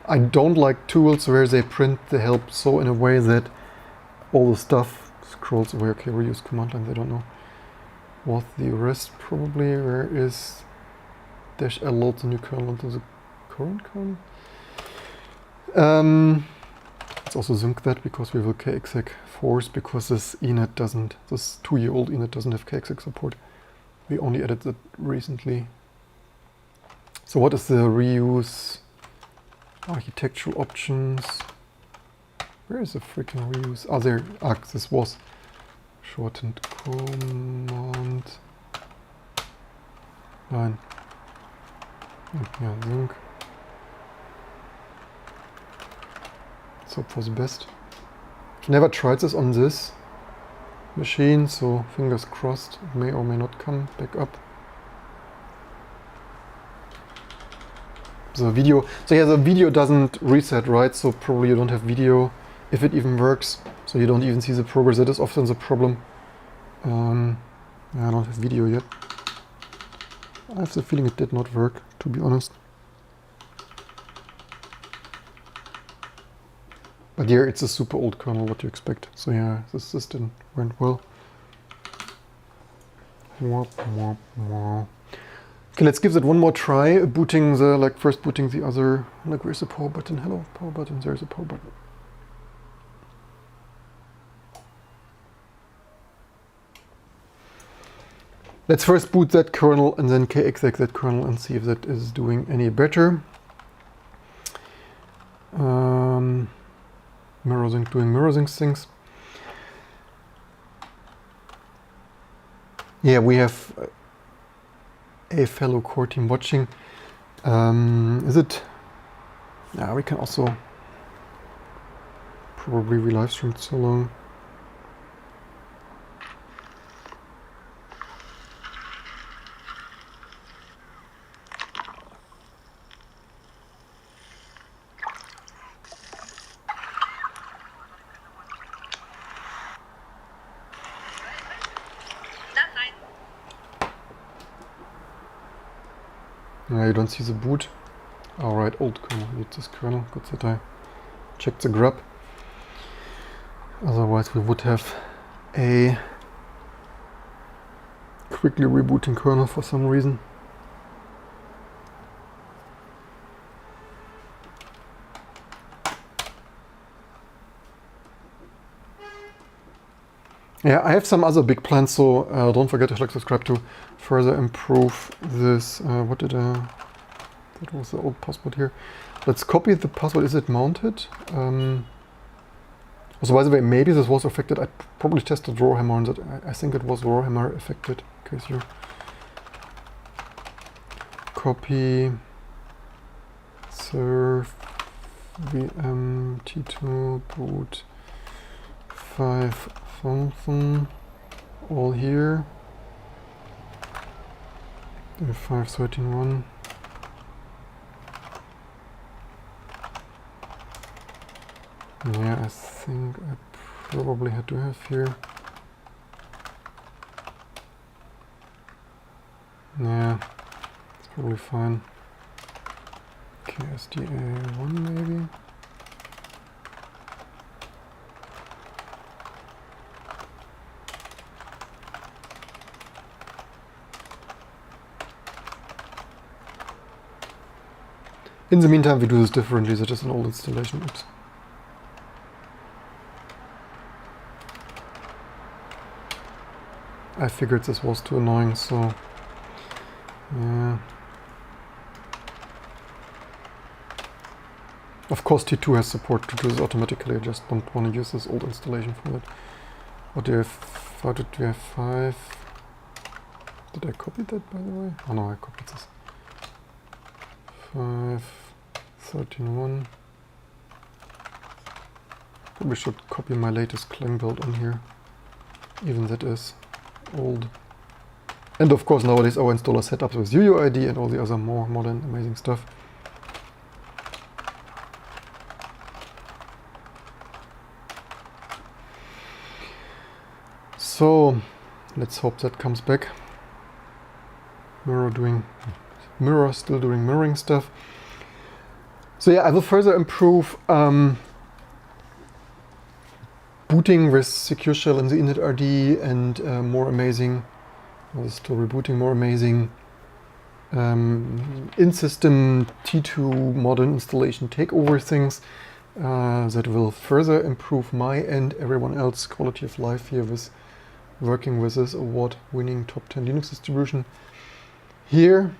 I don't like tools where they print the help so in a way that all the stuff scrolls away. Okay, reuse command line, they don't know what the rest probably. Where is -l load the new kernel into the current kernel? Let's also sync that because we will kexec force, because this 2-year-old enet doesn't have kexec support. We only added that recently. So what is the reuse architectural options? Where is the freaking reuse? Ah, there. Ah, this was shortened command line. Yeah, sync. Let's hope for the best. I've never tried this on this machine, so fingers crossed. It may or may not come back up. The video, so yeah, the video doesn't reset, right? So probably you don't have video, if it even works. So you don't even see the progress. That is often the problem. I don't have video yet. I have the feeling it did not work, to be honest. But yeah, it's a super old kernel, what you expect. So yeah, this system went well. Okay, let's give that one more try. Booting the, first booting the other, where's the power button? Hello, power button, there's a power button. Let's first boot that kernel and then kexec that kernel and see if that is doing any better. Mirrorsync doing mirrorsync things. Yeah, we have a fellow core team watching. Is it? Yeah, we can also probably live streamed so long. You don't see the boot. Alright, old kernel, need this kernel. Good that I checked the grub. Otherwise we would have a quickly rebooting kernel for some reason. Yeah, I have some other big plans, so don't forget to like, subscribe to further improve this. What did that was the old password here. Let's copy the password. Is it mounted? Also, by the way, maybe this was affected. I probably tested Rawhammer on that. I think it was Rawhammer affected. In case you copy serve vm t2 boot 5 function all here. 5.13.1. Yeah, I think I probably had to have here. Yeah, it's probably fine. Okay, SDA1 maybe. In the meantime, we do this differently. That is an old installation. Oops. I figured this was too annoying, so yeah. Of course, T2 has support to do this automatically. I just don't want to use this old installation for that. What do you have? How did we have 5? Did I copy that, by the way? Oh no, I copied this. 5, 13, 1. Probably should copy my latest Clang build on here. Even that is old. And of course, nowadays our installer setups with UUID and all the other more modern, amazing stuff. So let's hope that comes back. Mirror still doing mirroring stuff. So yeah, I will further improve booting with secure shell in the initRD and more amazing. Well, still rebooting, more amazing in-system T2 modern installation takeover things that will further improve my and everyone else's quality of life here with working with this award-winning top 10 Linux distribution. Here,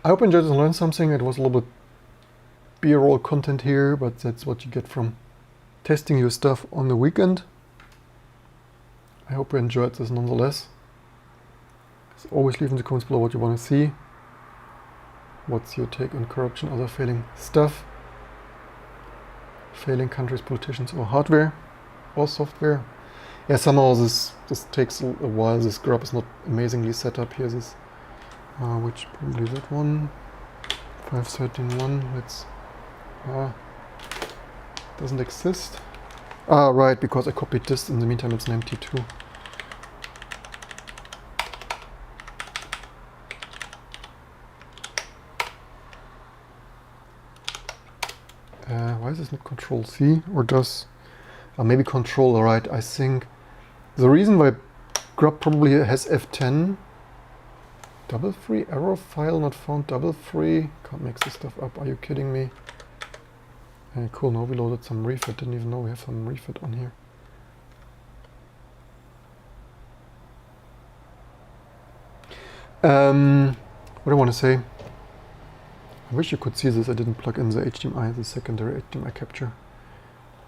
I hope you enjoyed and learned something. It was a little bit B-roll content here, but that's what you get from testing your stuff on the weekend. I hope you enjoyed this nonetheless. As always, leave in the comments below what you want to see. What's your take on corruption, other failing stuff? Failing countries, politicians, or hardware, or software. Yeah, somehow this takes a while. This grub is not amazingly set up here. This, which probably that one, 5.13.1. Let's doesn't exist. Ah, right, because I copied this. In the meantime, it's named T2. Why is this not Control C? Or does maybe Control? All right, I think. The reason why grub probably has F10, double free, error file not found, double free, can't make this stuff up, are you kidding me? Cool, now we loaded some refit, didn't even know we have some refit on here. What do I want to say? I wish you could see this, I didn't plug in the HDMI, the secondary HDMI capture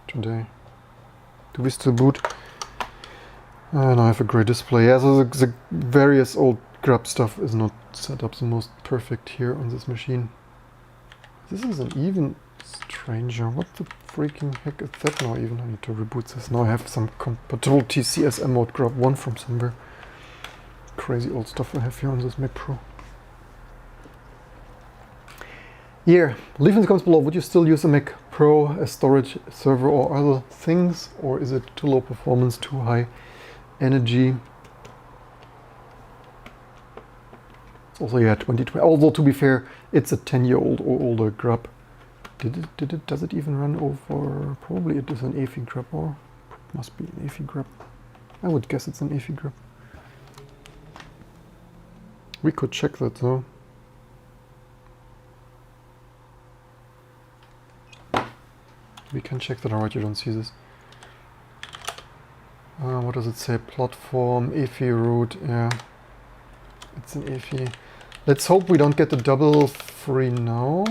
today. Do we still boot? And I have a great display. Yeah, so the various old grub stuff is not set up the most perfect here on this machine. This is an even stranger. What the freaking heck is that now even? I need to reboot this. Now I have some compatibility CSM mode grub 1 from somewhere. Crazy old stuff I have here on this MacPro. Yeah, leave in the comments below, would you still use a MacPro as storage server or other things? Or is it too low performance, too high energy? Also, yeah, 2020. Although to be fair, it's a 10-year-old or older grub. Does it even run over? Probably it is an AFI grub, or must be an AFI grub. I would guess it's an AFI grub. We could check that though. We can check that. Alright, you don't see this. What does it say? Platform, AFI root, yeah. It's an AFI. Let's hope we don't get the double free now.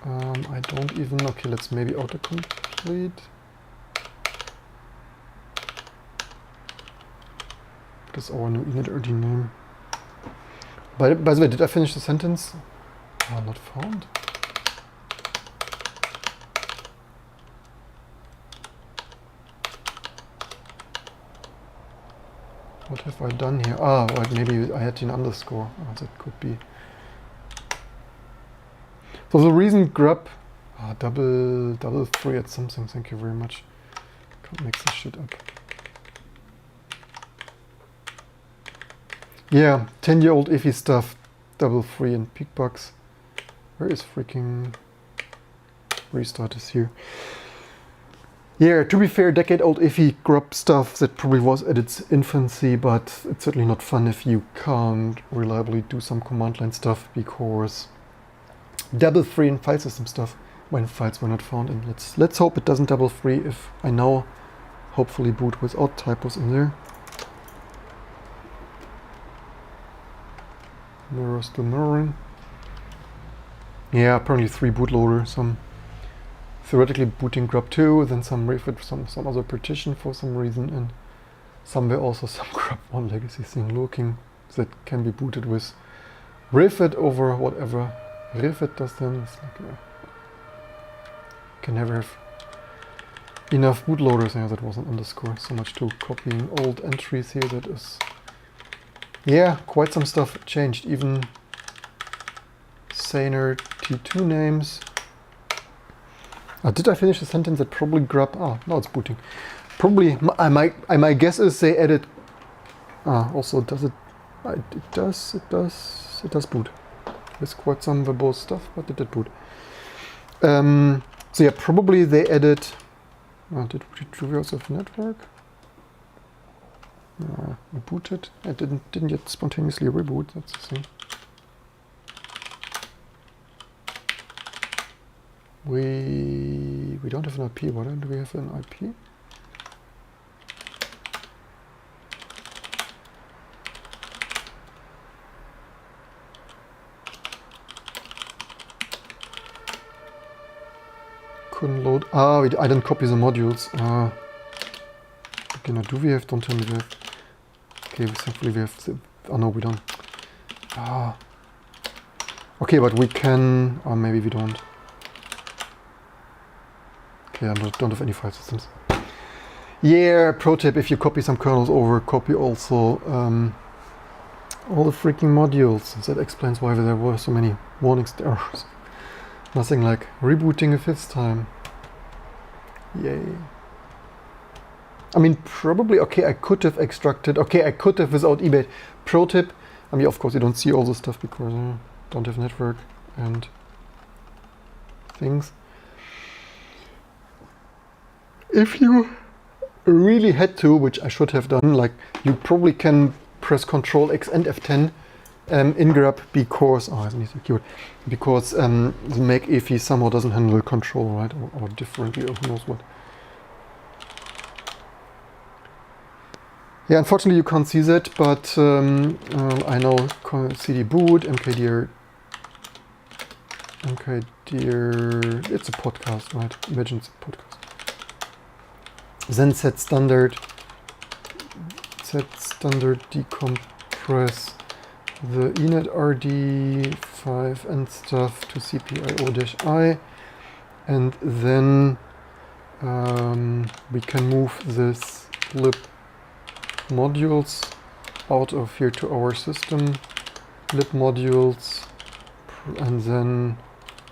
I don't even, okay, let's maybe autocomplete. What is our new initRD name? By the way, did I finish the sentence? Oh, not found. What have I done here? Ah, right, maybe I had an underscore. Oh, that could be. So the reason grub, double free at something, thank you very much. Can't make this shit up. Yeah, 10-year-old iffy stuff, double free and peak bugs. Where is freaking restart is here? Yeah, to be fair, decade-old iffy grub stuff that probably was at its infancy, but it's certainly not fun if you can't reliably do some command line stuff, because double free in file system stuff when files were not found. And let's hope it doesn't double free if I now hopefully boot without typos in there. Mirrors to mirroring. Yeah, apparently 3 bootloader, some theoretically booting grub 2, then some refit, some other partition for some reason, and somewhere also some grub 1 legacy thing lurking that can be booted with refit over whatever refit does then. It's like can never have enough bootloaders. Yeah, that was an underscore. So much to copying old entries here. That is, yeah, quite some stuff changed. Even Saner T2 names. Did I finish the sentence that probably grub? Now it's booting. Probably, my guess is they added. Also, does it? It does boot. There's quite some verbose stuff, but it did boot. So yeah, probably they added. Did we also have network? We booted. I didn't yet spontaneously reboot. That's the thing. We don't have an IP. Why don't we have an IP? Couldn't load. I didn't copy the modules. Okay, now do we have? Don't tell me we have. Okay, thankfully we have. No, we don't. Okay, but we can. Or maybe we don't. Okay, I don't have any file systems. Yeah, pro tip: if you copy some kernels over, copy also all the freaking modules. That explains why there were so many warnings errors. Nothing like rebooting a 5th time. Yay. I mean, probably, okay, I could have extracted, okay, I could have without eBay. Pro tip, I mean, of course, you don't see all this stuff because I don't have network and things. If you really had to, which I should have done, like, you probably can press Ctrl X and F10 in grub because, I need to keyboard, because the make EFI somehow doesn't handle control, right, or differently, or who knows what. Yeah, unfortunately you can't see that, but I know cd boot, mkdir, it's a podcast, right? Imagine it's a podcast. Then set standard decompress the init-rd5 and stuff to cpio-i, and then we can move this lib modules out of here to our system, lib modules, and then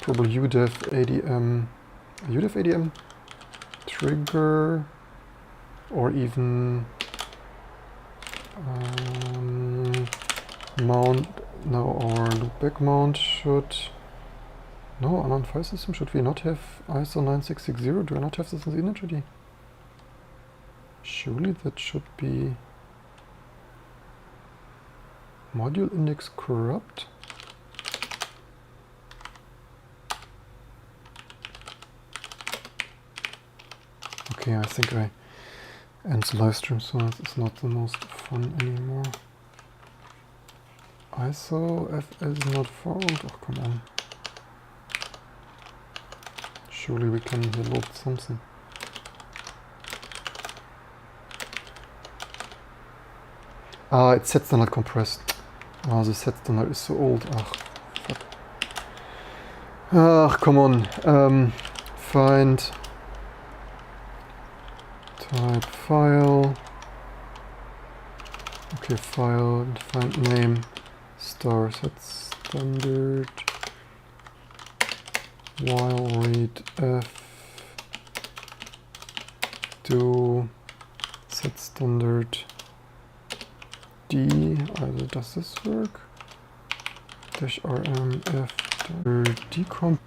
probably udef-adm trigger, or even mount, no, our loopback mount should, no, unknown file system, should we not have ISO 9660? Do I not have this in the init already? Surely that should be module index corrupt. Okay, I think I end the live stream, so it's not the most fun anymore. ISO FS not found. Oh, come on. Surely we can load something. It's set standard compressed. The set standard is so old. Fuck. Come on. Find type file. Okay, file, find name, star set standard, while read f, do set standard d, either does this work? Dash rm f decomp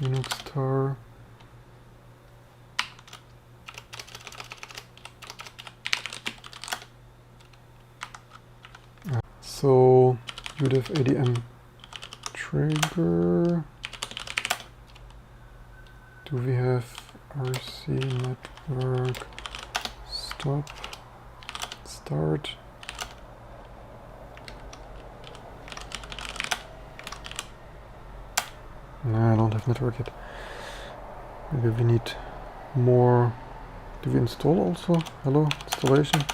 Linux tar. So udef-adm trigger Do we have RC network stop, start? No, I don't have network yet. Maybe we need more. Do we install also? Hello, installation.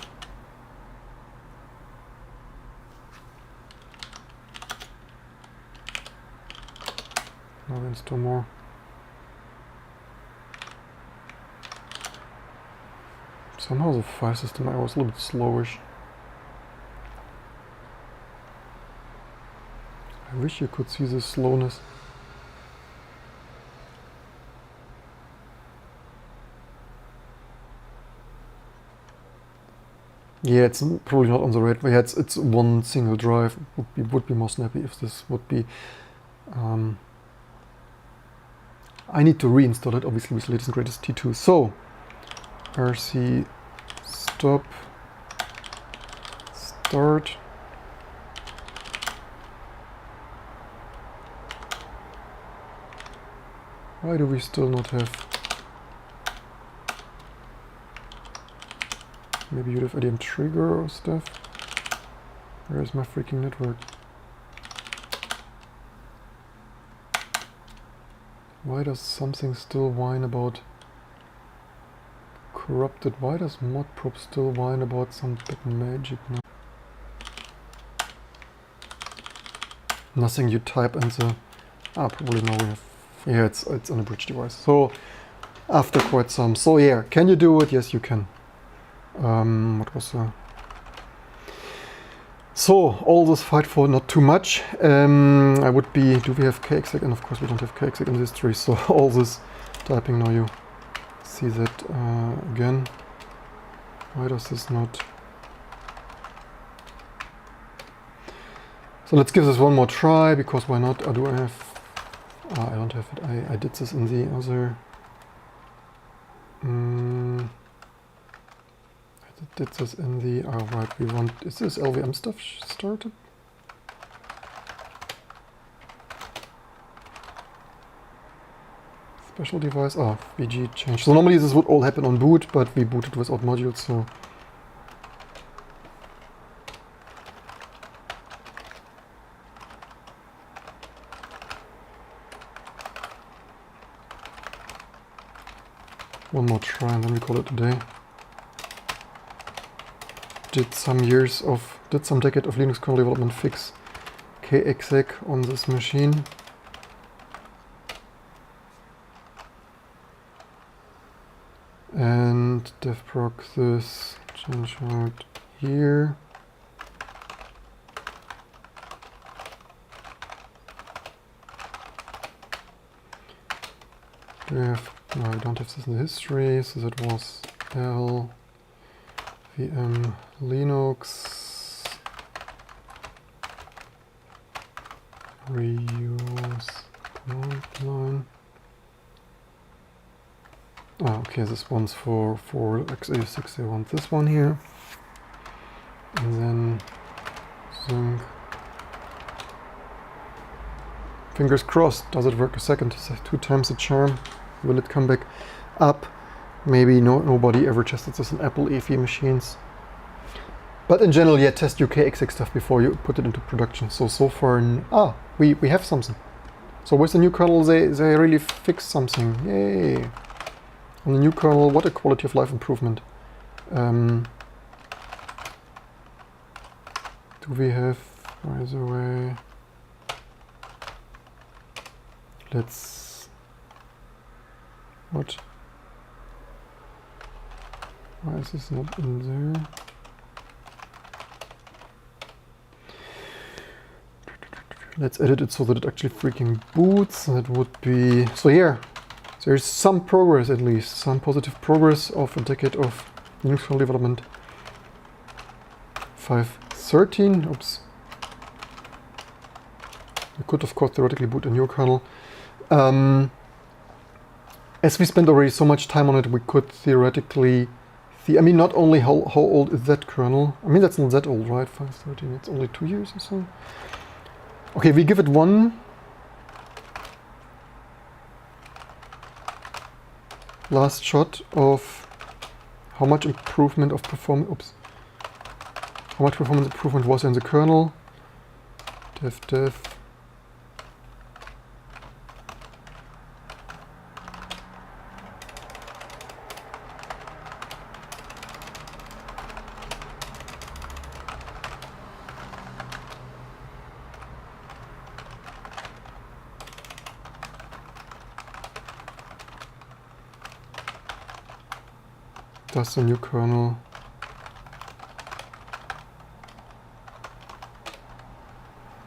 Now we install more. Somehow the file system I was a little bit slowish. I wish you could see the slowness. Yeah, it's probably not on the right way. Yeah, it's one single drive. Would be more snappy if this would be. I need to reinstall it, obviously, with the latest and greatest T2. So, RC stop, start. Why do we still not have? Maybe you'd have IDM trigger or stuff. Where is my freaking network? Why does something still whine about corrupted? Why does MacPro still whine about some bit magic now? Nothing you type in the... probably now we have... Yeah, it's on a bridge device. So, after quite some... So yeah, can you do it? Yes, you can. What was the... So, all this fight for not too much. I would be... Do we have KXEC? And of course we don't have KXEC in this tree. So all this typing, now you see that again. Why does this not... So let's give this one more try, because why not? Do I have... I don't have it. I did this in the other... I did this in the... Oh, right, we want... Is this LVM stuff started? Special device... Oh, VG change. So normally this would all happen on boot, but we booted without modules, so... One more try and then we call it a day. Did some decade of Linux kernel development fix KXEC on this machine. And devproc this, change out here. No, I don't have this in the history, so that was L VM Linux reuse command line. Okay, this one's for x86. I want this one here, and then sync. Fingers crossed. Does it work a second? 2 times the charm. Will it come back up? Maybe nobody ever tested this on Apple EFI machines. But in general, yeah, test your KXEC stuff before you put it into production. So far, we have something. So with the new kernel, they really fixed something. Yay! On the new kernel, what a quality of life improvement. Do we have, by the way, let's, what? Why is this not in there? Let's edit it so that it actually freaking boots. That would be, so here, there's some progress, at least, some positive progress of a decade of Linux kernel development. 5.13, oops. You could, of course, theoretically boot a new kernel. As we spent already so much time on it, we could theoretically, I mean, not only how old is that kernel? I mean, that's not that old, right? 5.13, it's only 2 years or so. Okay, we give it one. last shot of how much improvement of performance. Oops. How much performance improvement was in the kernel? Dev. Does the new kernel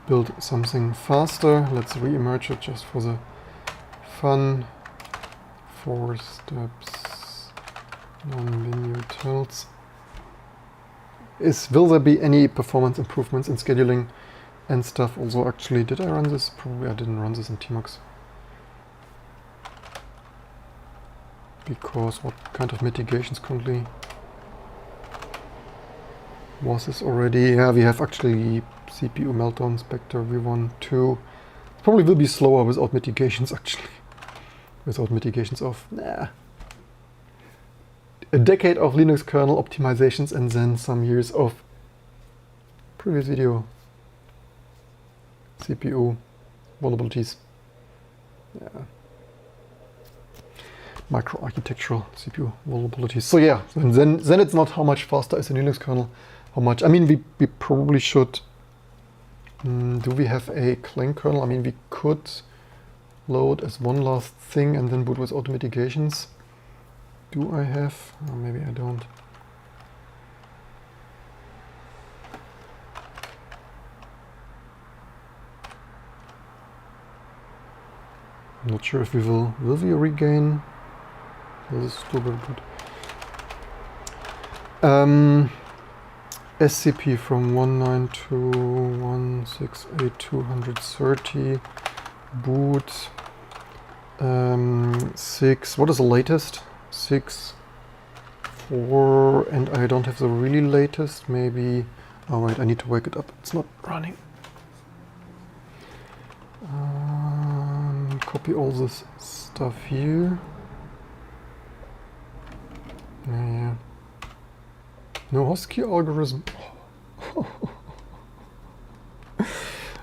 build something faster? Let's re-emerge it just for the fun. 4 steps, non-linear tilts. Will there be any performance improvements in scheduling and stuff? Also, actually, did I run this? Probably I didn't run this in Tmux. Because what kind of mitigations currently was this already? Yeah, we have actually CPU meltdown Spectre V1, 2. Probably will be slower without mitigations actually. Without mitigations of a decade of Linux kernel optimizations and then some years of previous video CPU vulnerabilities. Yeah. Microarchitectural CPU vulnerabilities. So yeah, and then it's not how much faster is the Linux kernel, how much. I mean, we probably should. Do we have a clean kernel? I mean, we could load as one last thing and then boot with auto mitigations. Do I have? Oh, maybe I don't. I'm not sure if we will we regain. This is still very good. SCP from 192.168.230 boot 6. What is the latest? 6.4, and I don't have the really latest. Maybe. Oh wait, I need to wake it up. It's not running. Copy all this stuff here. Yeah. No husky algorithm.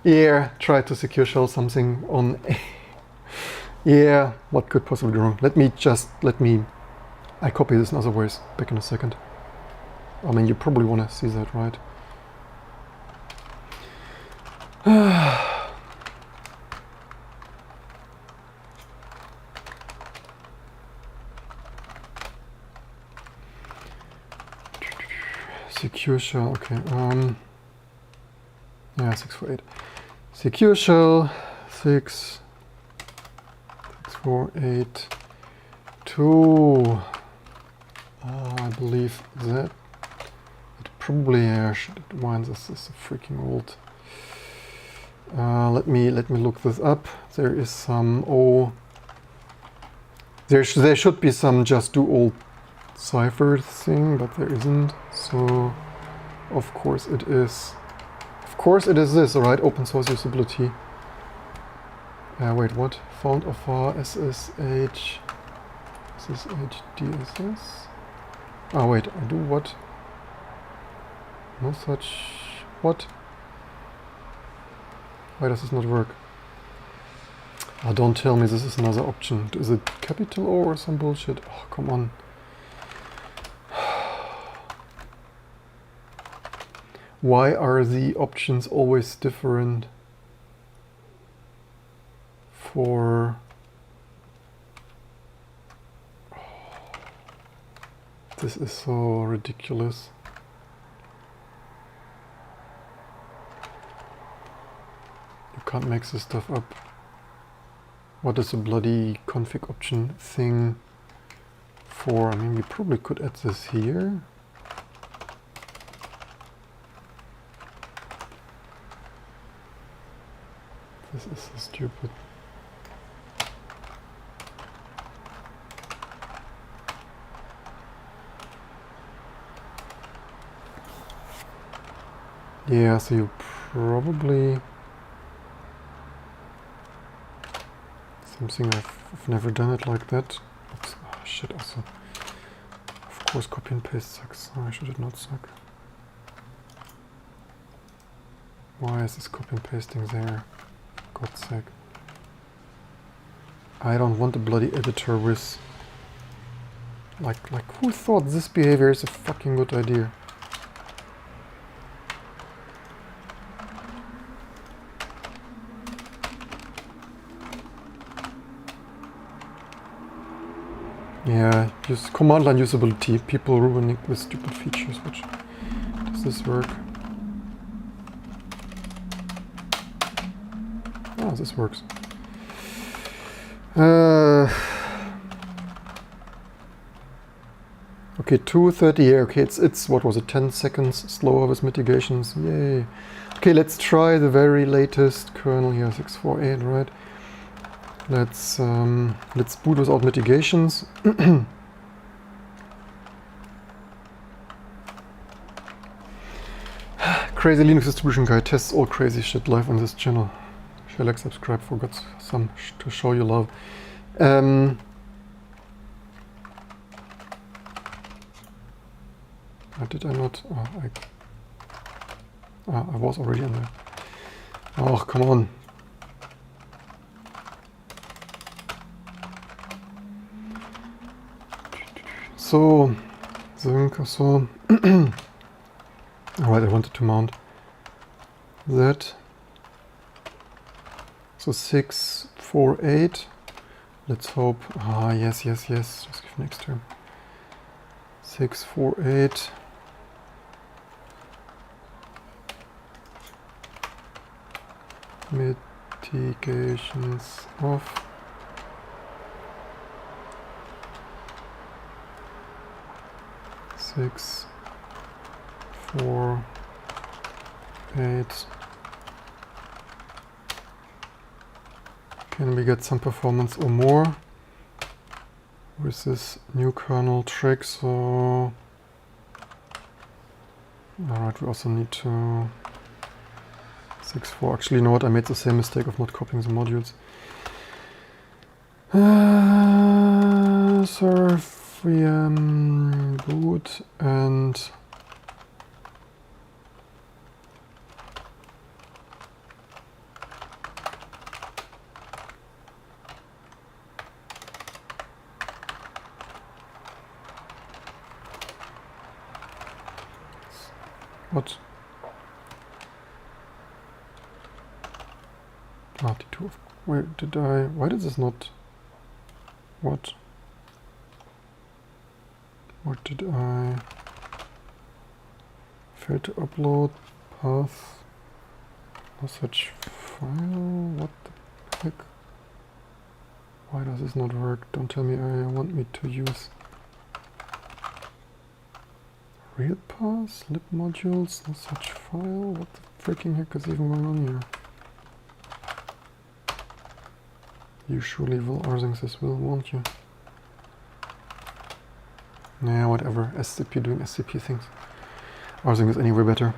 Yeah, try to secure shell something on. Yeah, what could possibly be wrong? Let me. I copy this in other ways. Back in a second. I mean, you probably want to see that, right? Secure shell, okay. Yeah, 648. Secure shell 6.4.8.2. I believe that it probably this is freaking old. Let me look this up. There is some there should be some just do old cipher thing, but there isn't. So of course it is. Of course it is this, alright, open source usability. Wait, what? Found of SSH DSS? Oh wait, I do what? No such. What? Why does this not work? Oh, don't tell me this is another option. Is it capital O or some bullshit? Oh, come on. Why are the options always different for... This is so ridiculous. You can't make this stuff up. What is a bloody config option thing for? I mean, we probably could add this here. This is so stupid. Yeah, so you probably... Something I've never done it like that. Oops. Oh, shit, also. Of course, copy and paste sucks. Why should it not suck? Why is this copy and pasting there? God's sake. I don't want a bloody editor with... Like, who thought this behavior is a fucking good idea? Yeah, use command line usability. People ruining with stupid features. Which does this work? Oh, this works. Okay, 230. Yeah, okay, it's what was it? 10 seconds slower with mitigations. Yay. Okay, let's try the very latest kernel here, 648, right? Let's boot without mitigations. Crazy Linux distribution guy tests all crazy shit live on this channel. Share, like, subscribe, forgot some to show you love. Did I not? I was already in there. Oh, come on. So, so. Alright, I wanted to mount that. So 648. Let's hope. Ah, yes. Just give next term. 648. Mitigations off. Six, 4, 8. Can we get some performance or more with this new kernel trick? So, alright, we also need to 6.4. Actually, you know what? I made the same mistake of not copying the modules. Surf VM boot and what? T2. Where did I? Why did this not? What? What did I? Fail to upload path. No such file. What the heck? Why does this not work? Don't tell me I want me to use real path, lib modules, no such file. What the freaking heck is even going on here? You surely will rsync this will, won't you? Yeah, whatever. SCP doing SCP things. Rsync is anyway better.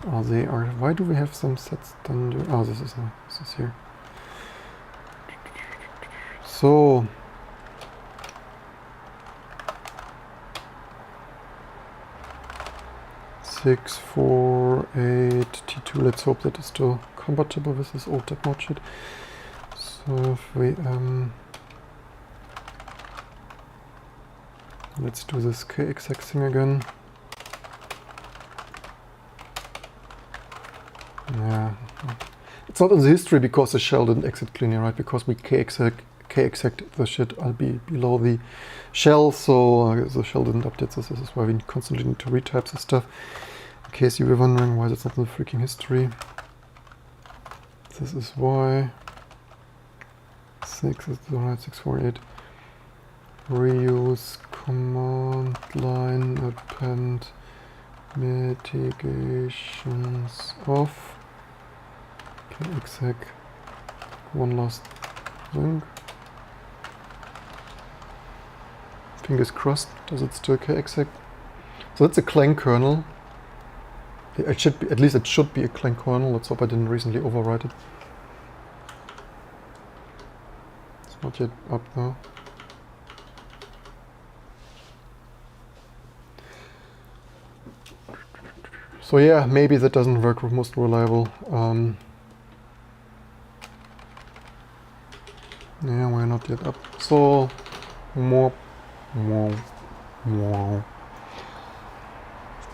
Oh, they are. Why do we have some sets done? Oh, this is here. So. Six, 4, 8, T2. Let's hope that is still compatible with this old mod shit. So if we let's do this KXX thing again. Yeah, it's not in the history because the shell didn't exit cleanly, right? Because we KXX the shit I'll be below the shell, so the shell didn't update this. This is why we constantly need to retype this stuff. In case you were wondering why that's not in the freaking history. This is why. 6 is the right 648. Reuse command line append mitigations off. KXX. One last thing. Fingers crossed. Does it still KXX? So that's a Clang kernel. It should be, at least it should be a Clang kernel. Let's hope I didn't recently overwrite it. It's not yet up though. So yeah, maybe that doesn't work with most reliable. Yeah, we're not yet up. So more.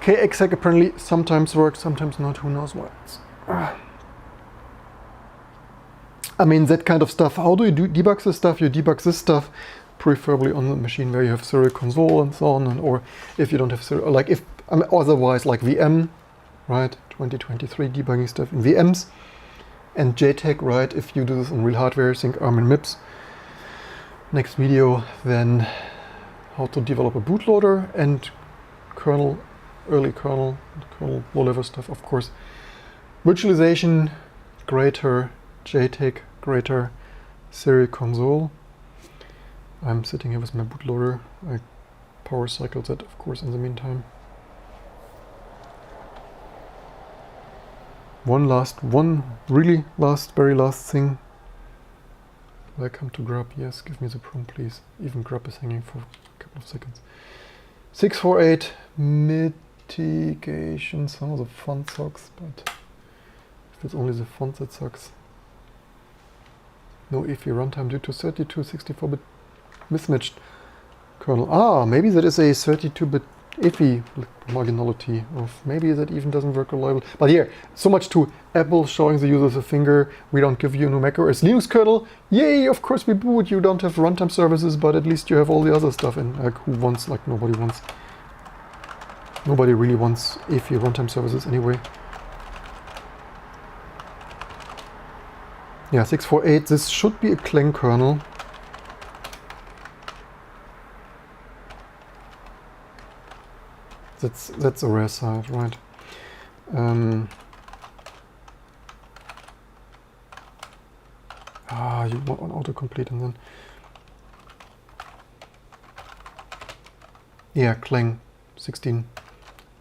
KXEC apparently sometimes works, sometimes not. Who knows what? I mean, that kind of stuff. How do you debug this stuff? You debug this stuff preferably on the machine where you have serial console and so on, and, or if you don't have serial, like if otherwise like VM, right? 2023 debugging stuff in VMs, and JTAG, right? If you do this on real hardware, think ARM and MIPS. Next video, then how to develop a bootloader and kernel, early kernel low-level stuff, of course. Virtualization, greater, JTAG, greater, serial console. I'm sitting here with my bootloader. I power cycled that, of course, in the meantime. One really very last thing. Welcome to grub. Yes, give me the prompt, please. Even grub is hanging for a couple of seconds. 648 mitigation. Some of the font sucks, but if it's only the font that sucks. No IFI runtime due to 32 64-bit mismatched kernel. Ah, maybe that is a 32-bit IFI marginality, or maybe that even doesn't work reliable. But here, so much to Apple showing the users a finger. We don't give you no macro as Linux kernel. Yay, of course we boot. You don't have runtime services, but at least you have all the other stuff. And like, who wants? Like nobody really wants IFI runtime services anyway. Yeah, 648. This should be a Clang kernel. That's a rare side, right? You want an autocomplete and then... Yeah, Clang 16.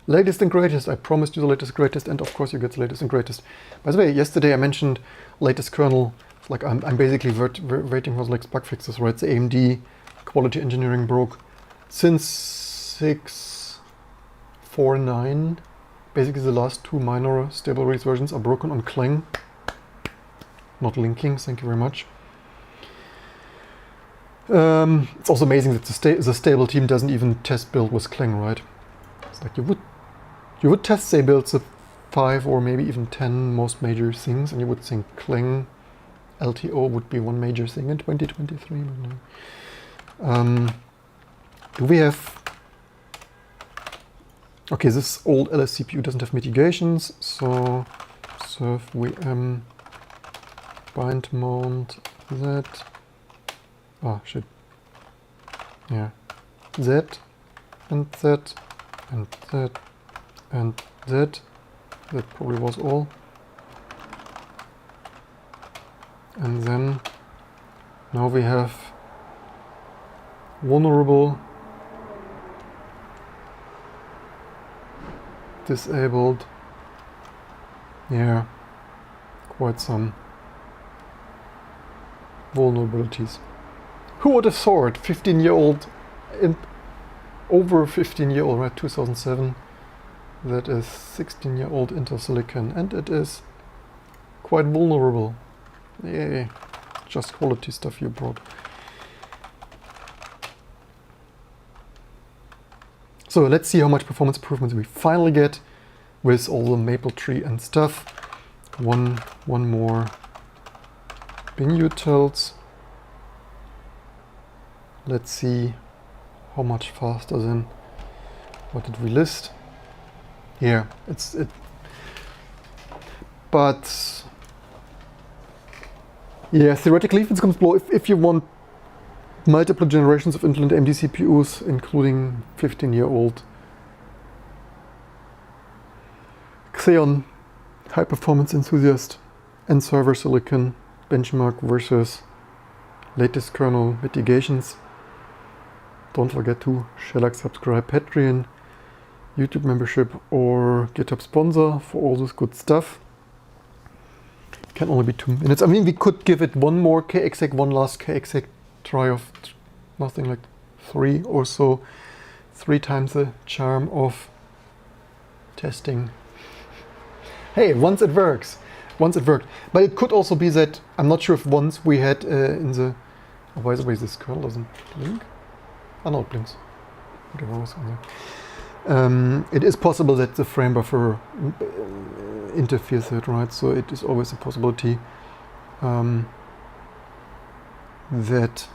Latest and greatest. I promised you the latest and greatest, and of course you get the latest and greatest. By the way, yesterday I mentioned latest kernel. Like I'm basically waiting for the next bug fixes, right? The AMD quality engineering broke since 6.4.9. Basically the last two minor stable release versions are broken on Clang. Not linking, thank you very much. It's also amazing that the stable team doesn't even test build with Clang, right? It's like you would test, say, builds of 5 or maybe even 10 most major things, and you would think Clang LTO would be one major thing in 2023. But no. Do we have... Okay, this old LS CPU doesn't have mitigations, so serve VM bind mount that. Ah, shit. Yeah. That and that and that and that. That probably was all. And then now we have vulnerable, disabled. Yeah, quite some vulnerabilities. Who would have thought? 15-year-old, over 15-year-old, right? 2007. That is 16-year-old Intel Silicon, and it is quite vulnerable. Yay, just quality stuff you brought. So let's see how much performance improvements we finally get with all the maple tree and stuff. One more bin utils. Let's see how much faster than what did we list. Yeah, but yeah, theoretically, if it's going to blow, if you want multiple generations of Intel and AMD CPUs, including 15-year-old XEON high performance enthusiast and server silicon benchmark versus latest kernel mitigations. Don't forget to share, like, subscribe, Patreon. YouTube membership or GitHub sponsor for all this good stuff. It can only be 2 minutes. I mean, we could give it one more kexec, one last kexec try of nothing like 3 or so. 3 times the charm of testing. Hey, once it works. Once it worked. But it could also be that, I'm not sure if once we had in the... Oh, by the way, this kernel doesn't blink? Oh no, it blinks. Whatever was on there. It is possible that the frame buffer interferes with it, right? So it is always a possibility that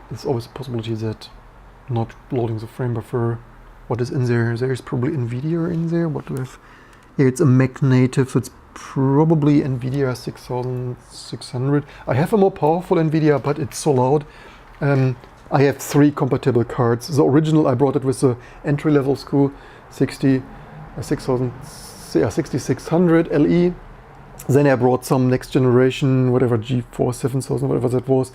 it's always a possibility that not loading the frame buffer. What is in there? There is probably NVIDIA in there. What do we have? Yeah, it's a Mac native, so it's probably NVIDIA 6600. I have a more powerful NVIDIA, but it's so loud. I have 3 compatible cards. The original, I brought it with the entry-level SKU 6600 LE. Then I brought some next generation, whatever, G4 7000, whatever that was.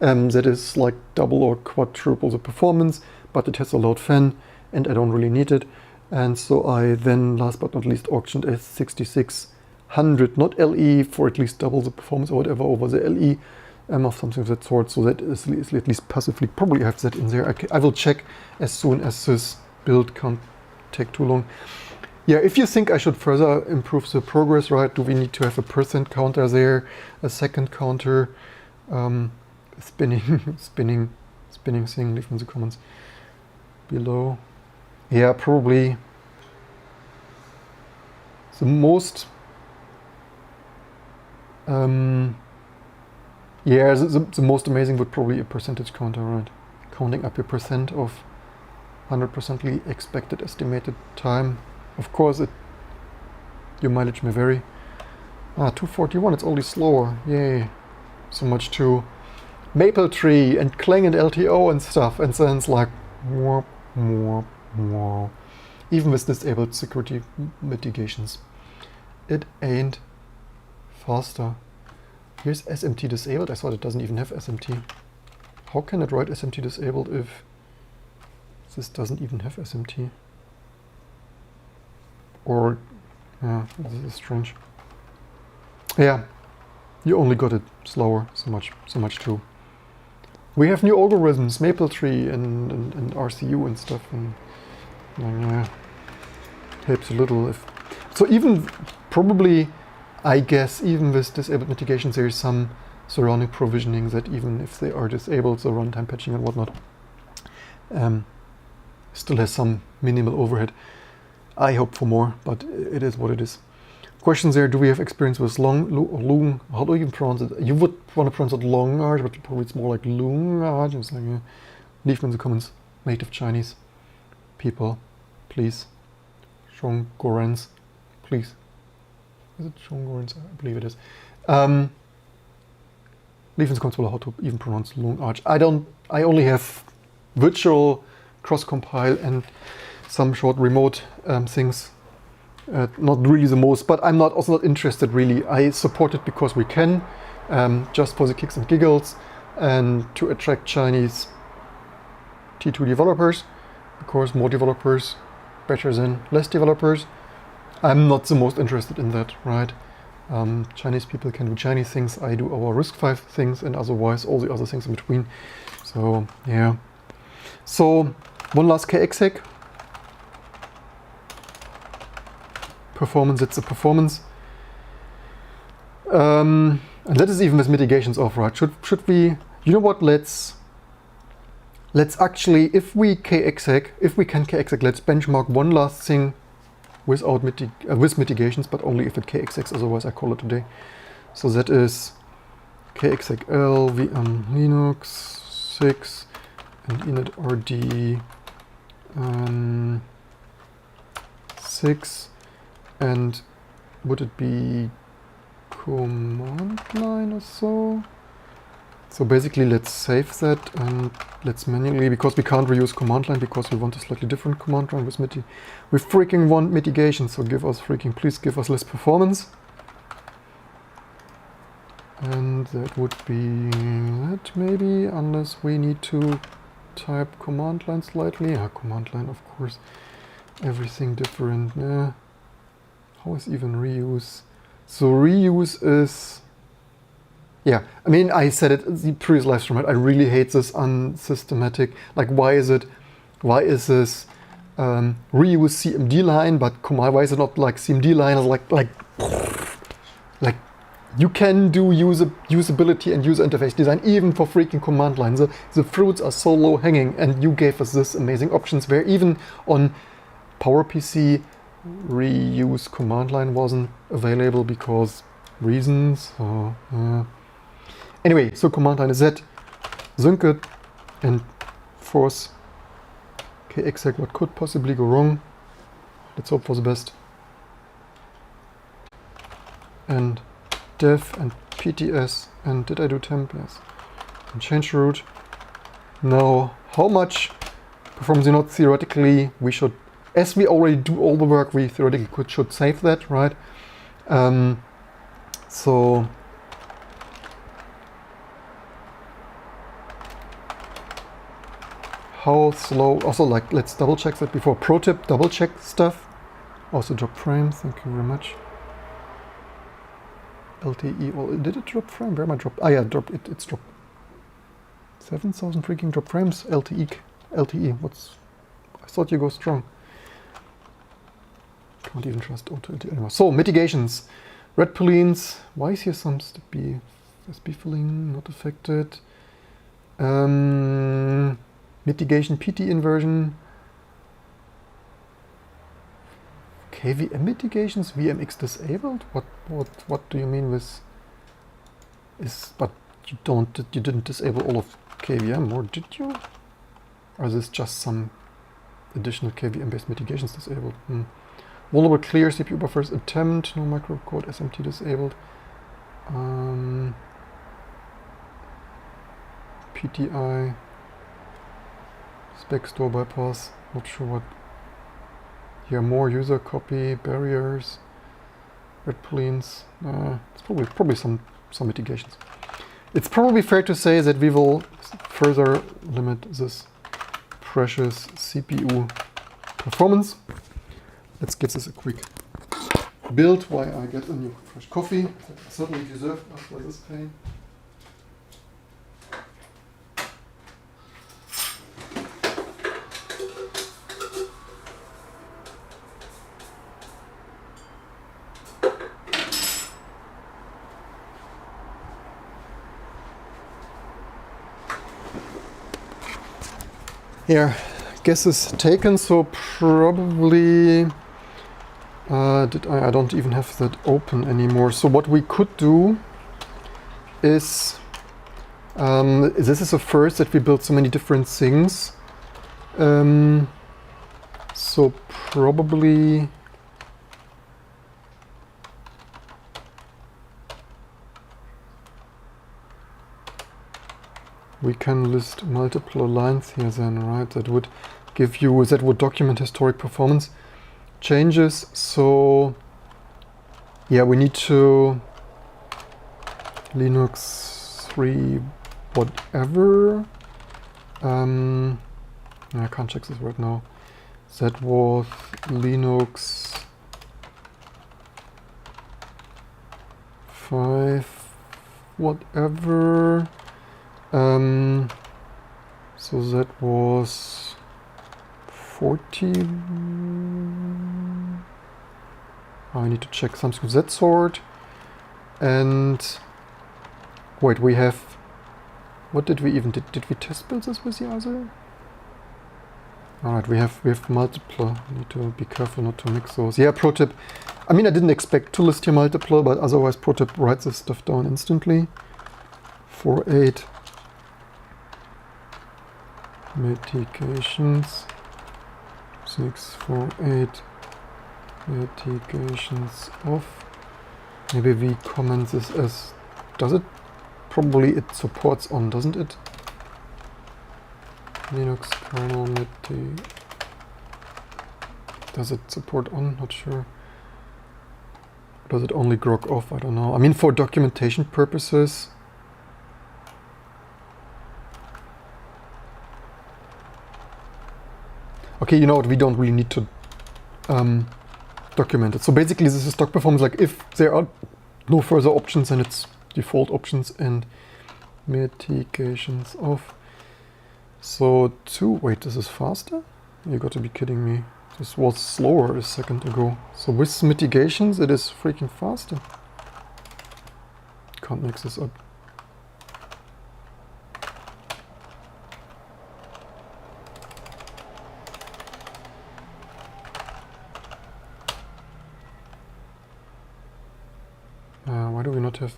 That is like double or quadruple the performance, but it has a loud fan, and I don't really need it. And so I then, last but not least, auctioned a 6600, not LE, for at least double the performance or whatever over the LE. Of something of that sort, so that is at least passively probably have that in there. I will check as soon as this build can't take too long. Yeah, if you think I should further improve the progress, right, do we need to have a percent counter there, a second counter, spinning thing, leave in the comments below. Yeah, probably the most yeah, the most amazing would probably be a percentage counter, right? Counting up your percent of 100%ly expected estimated time. Of course, your mileage may vary. 241, it's only slower. Yay. So much to Maple Tree and Clang and LTO and stuff. And then it's like, whoop, whoop, whoop. Even with disabled security mitigations, it ain't faster. Here's SMT disabled. I thought it doesn't even have SMT. How can it write SMT disabled if this doesn't even have SMT? Or, yeah, this is strange. Yeah, you only got it slower, so much too. We have new algorithms, Maple Tree and RCU and stuff, and yeah, helps a little. So even probably, I guess, even with disabled mitigations, there is some surrounding provisioning that even if they are disabled, so runtime patching and whatnot, still has some minimal overhead. I hope for more, but it is what it is. Questions there, do we have experience with long, how do you even pronounce it? You would want to pronounce it long arch, but probably it's more like long arch. It's like, leave in the comments, native Chinese people, please. Shongorens, please. Is it Shongorens? I believe it is. Leave in the comments below how to even pronounce long arch. I only have virtual cross-compile and some short remote things. Not really the most, but I'm also not interested really. I support it because we can, just for the kicks and giggles, and to attract Chinese T2 developers. Of course, more developers, better than less developers. I'm not the most interested in that, right? Chinese people can do Chinese things, I do our RISC-V things, and otherwise all the other things in between. So, yeah. So, one last kexec. Performance, it's a performance. And that is even with mitigations off, right? Should we, you know what, let's actually, if we can kexec, let's benchmark one last thing without with mitigations, but only if it kexecs, otherwise I call it today. So that is kexec-l, VM Linux 6, and init rd 6. And would it be command line or so? So basically let's save that and let's manually, because we can't reuse command line because we want a slightly different command line with we freaking want mitigation, so please give us less performance. And that would be that maybe, unless we need to type command line slightly. Yeah, command line, of course. Everything different. Yeah. How is even reuse? So reuse is... Yeah, I mean, I said it in the previous live stream, right? I really hate this unsystematic. Like, why is this reuse CMD line, but command, why is it not like CMD line? Like you can do usability and user interface design even for freaking command lines. The fruits are so low hanging, and you gave us this amazing options where even on PowerPC reuse command line wasn't available because reasons. So, anyway, so command line is Z, sync it, and force. Okay, exec, what could possibly go wrong? Let's hope for the best. And def and PTS, and did I do temp? Yes. And change route. Now, how much performance you not theoretically we should, as we already do all the work, we theoretically should save that, right? So how slow, also like, let's double check that before. Pro tip, double check stuff. Also drop frames, thank you very much. LTE, well, did it drop frame? Where am I dropped? Ah yeah, drop it, it's dropped. 7,000 freaking drop frames, LTE, what's, I thought you go strong. Can't even trust auto LTE anymore. So, mitigations. Red pollines, why is here some SB filling not affected? Mitigation PT inversion. KVM mitigations, VMX disabled? What do you mean with but you didn't disable all of KVM, or did you? Or is this just some additional KVM based mitigations disabled? Vulnerable clear CPU buffers attempt, no microcode SMT disabled. PTI, spec store bypass, not sure what. Here more user copy, barriers, red pollines. It's probably some mitigations. It's probably fair to say that we will further limit this precious CPU performance. Let's give this a quick build while I get a new fresh coffee. I certainly deserve after this pain. Yeah, guess is taken, so probably I don't even have that open anymore. So what we could do is this is the first that we built so many different things. So probably we can list multiple lines here then, right? That would give you, that would document historic performance changes. So yeah, we need to Linux 3 whatever. I can't check this right now. That was Linux 5 whatever. So that was 40. I need to check something of that sort. And wait, we have, what did we even, did we test build this with the other? Alright, we have multiple. I need to be careful not to mix those. Yeah, pro tip. I mean, I didn't expect to list here multiple, but otherwise pro tip writes this stuff down instantly. 4.8 mitigations. 6.4.8 mitigations off. Maybe we comment this as, does it? Probably it supports on, doesn't it? Linux kernel does it support on? Not sure. Does it only grok off? I don't know. I mean, for documentation purposes. Okay, you know what, we don't really need to document it. So basically this is stock performance, like if there are no further options, then it's default options and mitigations off. So wait, this is faster? You got to be kidding me. This was slower a second ago. So with mitigations it is freaking faster. Can't mix this up. Why do we not have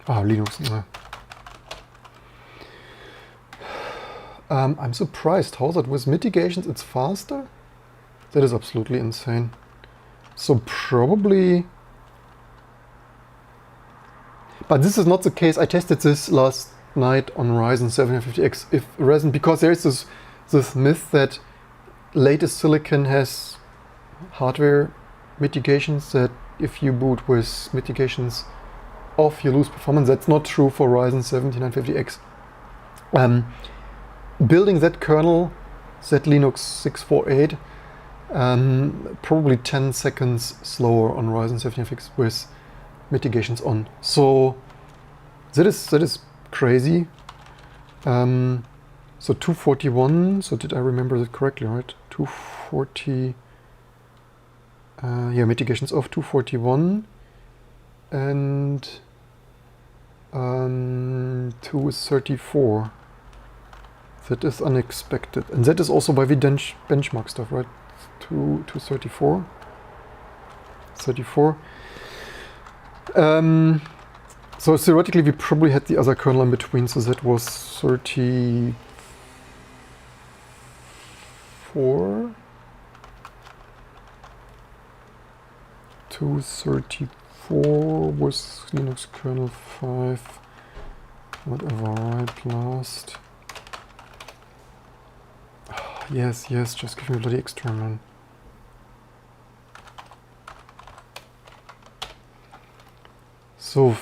Linux? I'm surprised how that with mitigations it's faster. That is absolutely insane. So probably, but this is not the case. I tested this last night on Ryzen 750X because there is this myth that latest silicon has hardware mitigations, that if you boot with mitigations off you lose performance. That's not true for Ryzen 7950X. Building that kernel, that Linux 648, probably 10 seconds slower on Ryzen 7950X with mitigations on. So that is crazy. So 241, so did I remember that correctly, right? 240, yeah, mitigations off, 241, and 234. That is unexpected, and that is also by the benchmark stuff, right? 234, 34. So theoretically we probably had the other kernel in between, so that was 34. 234 was Linux kernel 5, whatever, right, last. Yes, just give me a bloody extra, man. So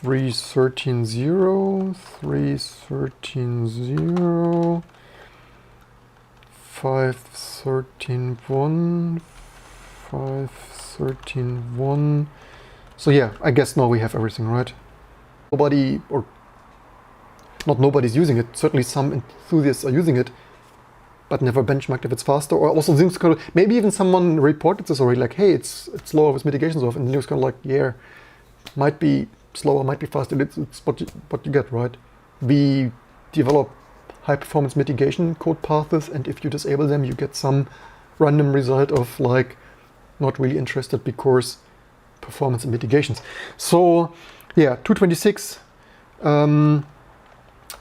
313.0, 313.0, 513.1, 513.1. So yeah, I guess now we have everything, right? Nobody, or not nobody's using it, certainly some enthusiasts are using it, but never benchmarked if it's faster, or also Linux kernel. Maybe even someone reported this already, like, hey, it's slower with mitigations off, and Linux kernel like, yeah, might be slower, might be faster, it's what you get, right? We develop high performance mitigation code paths, and if you disable them, you get some random result of like, not really interested because performance and mitigations. So yeah, 226.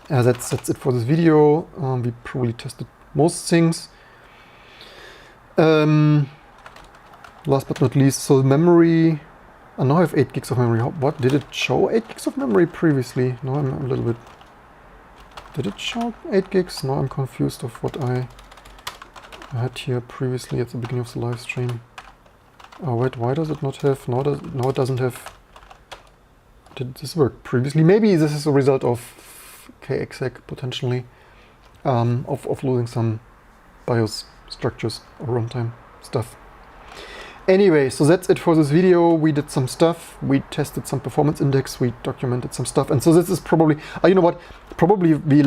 That's it for this video. We probably tested most things. Last but not least, so memory. I now have 8 gigs of memory. What did it show? 8 gigs of memory previously? No, I'm a little bit. Did it show 8 gigs? No, I'm confused of what I had here previously at the beginning of the live stream. Oh wait, why does it not have? No, it doesn't have. Did this work previously? Maybe this is a result of KExec potentially, of losing some BIOS structures or runtime stuff. Anyway, so that's it for this video. We did some stuff. We tested some performance index. We documented some stuff. And so this is probably, you know what, probably the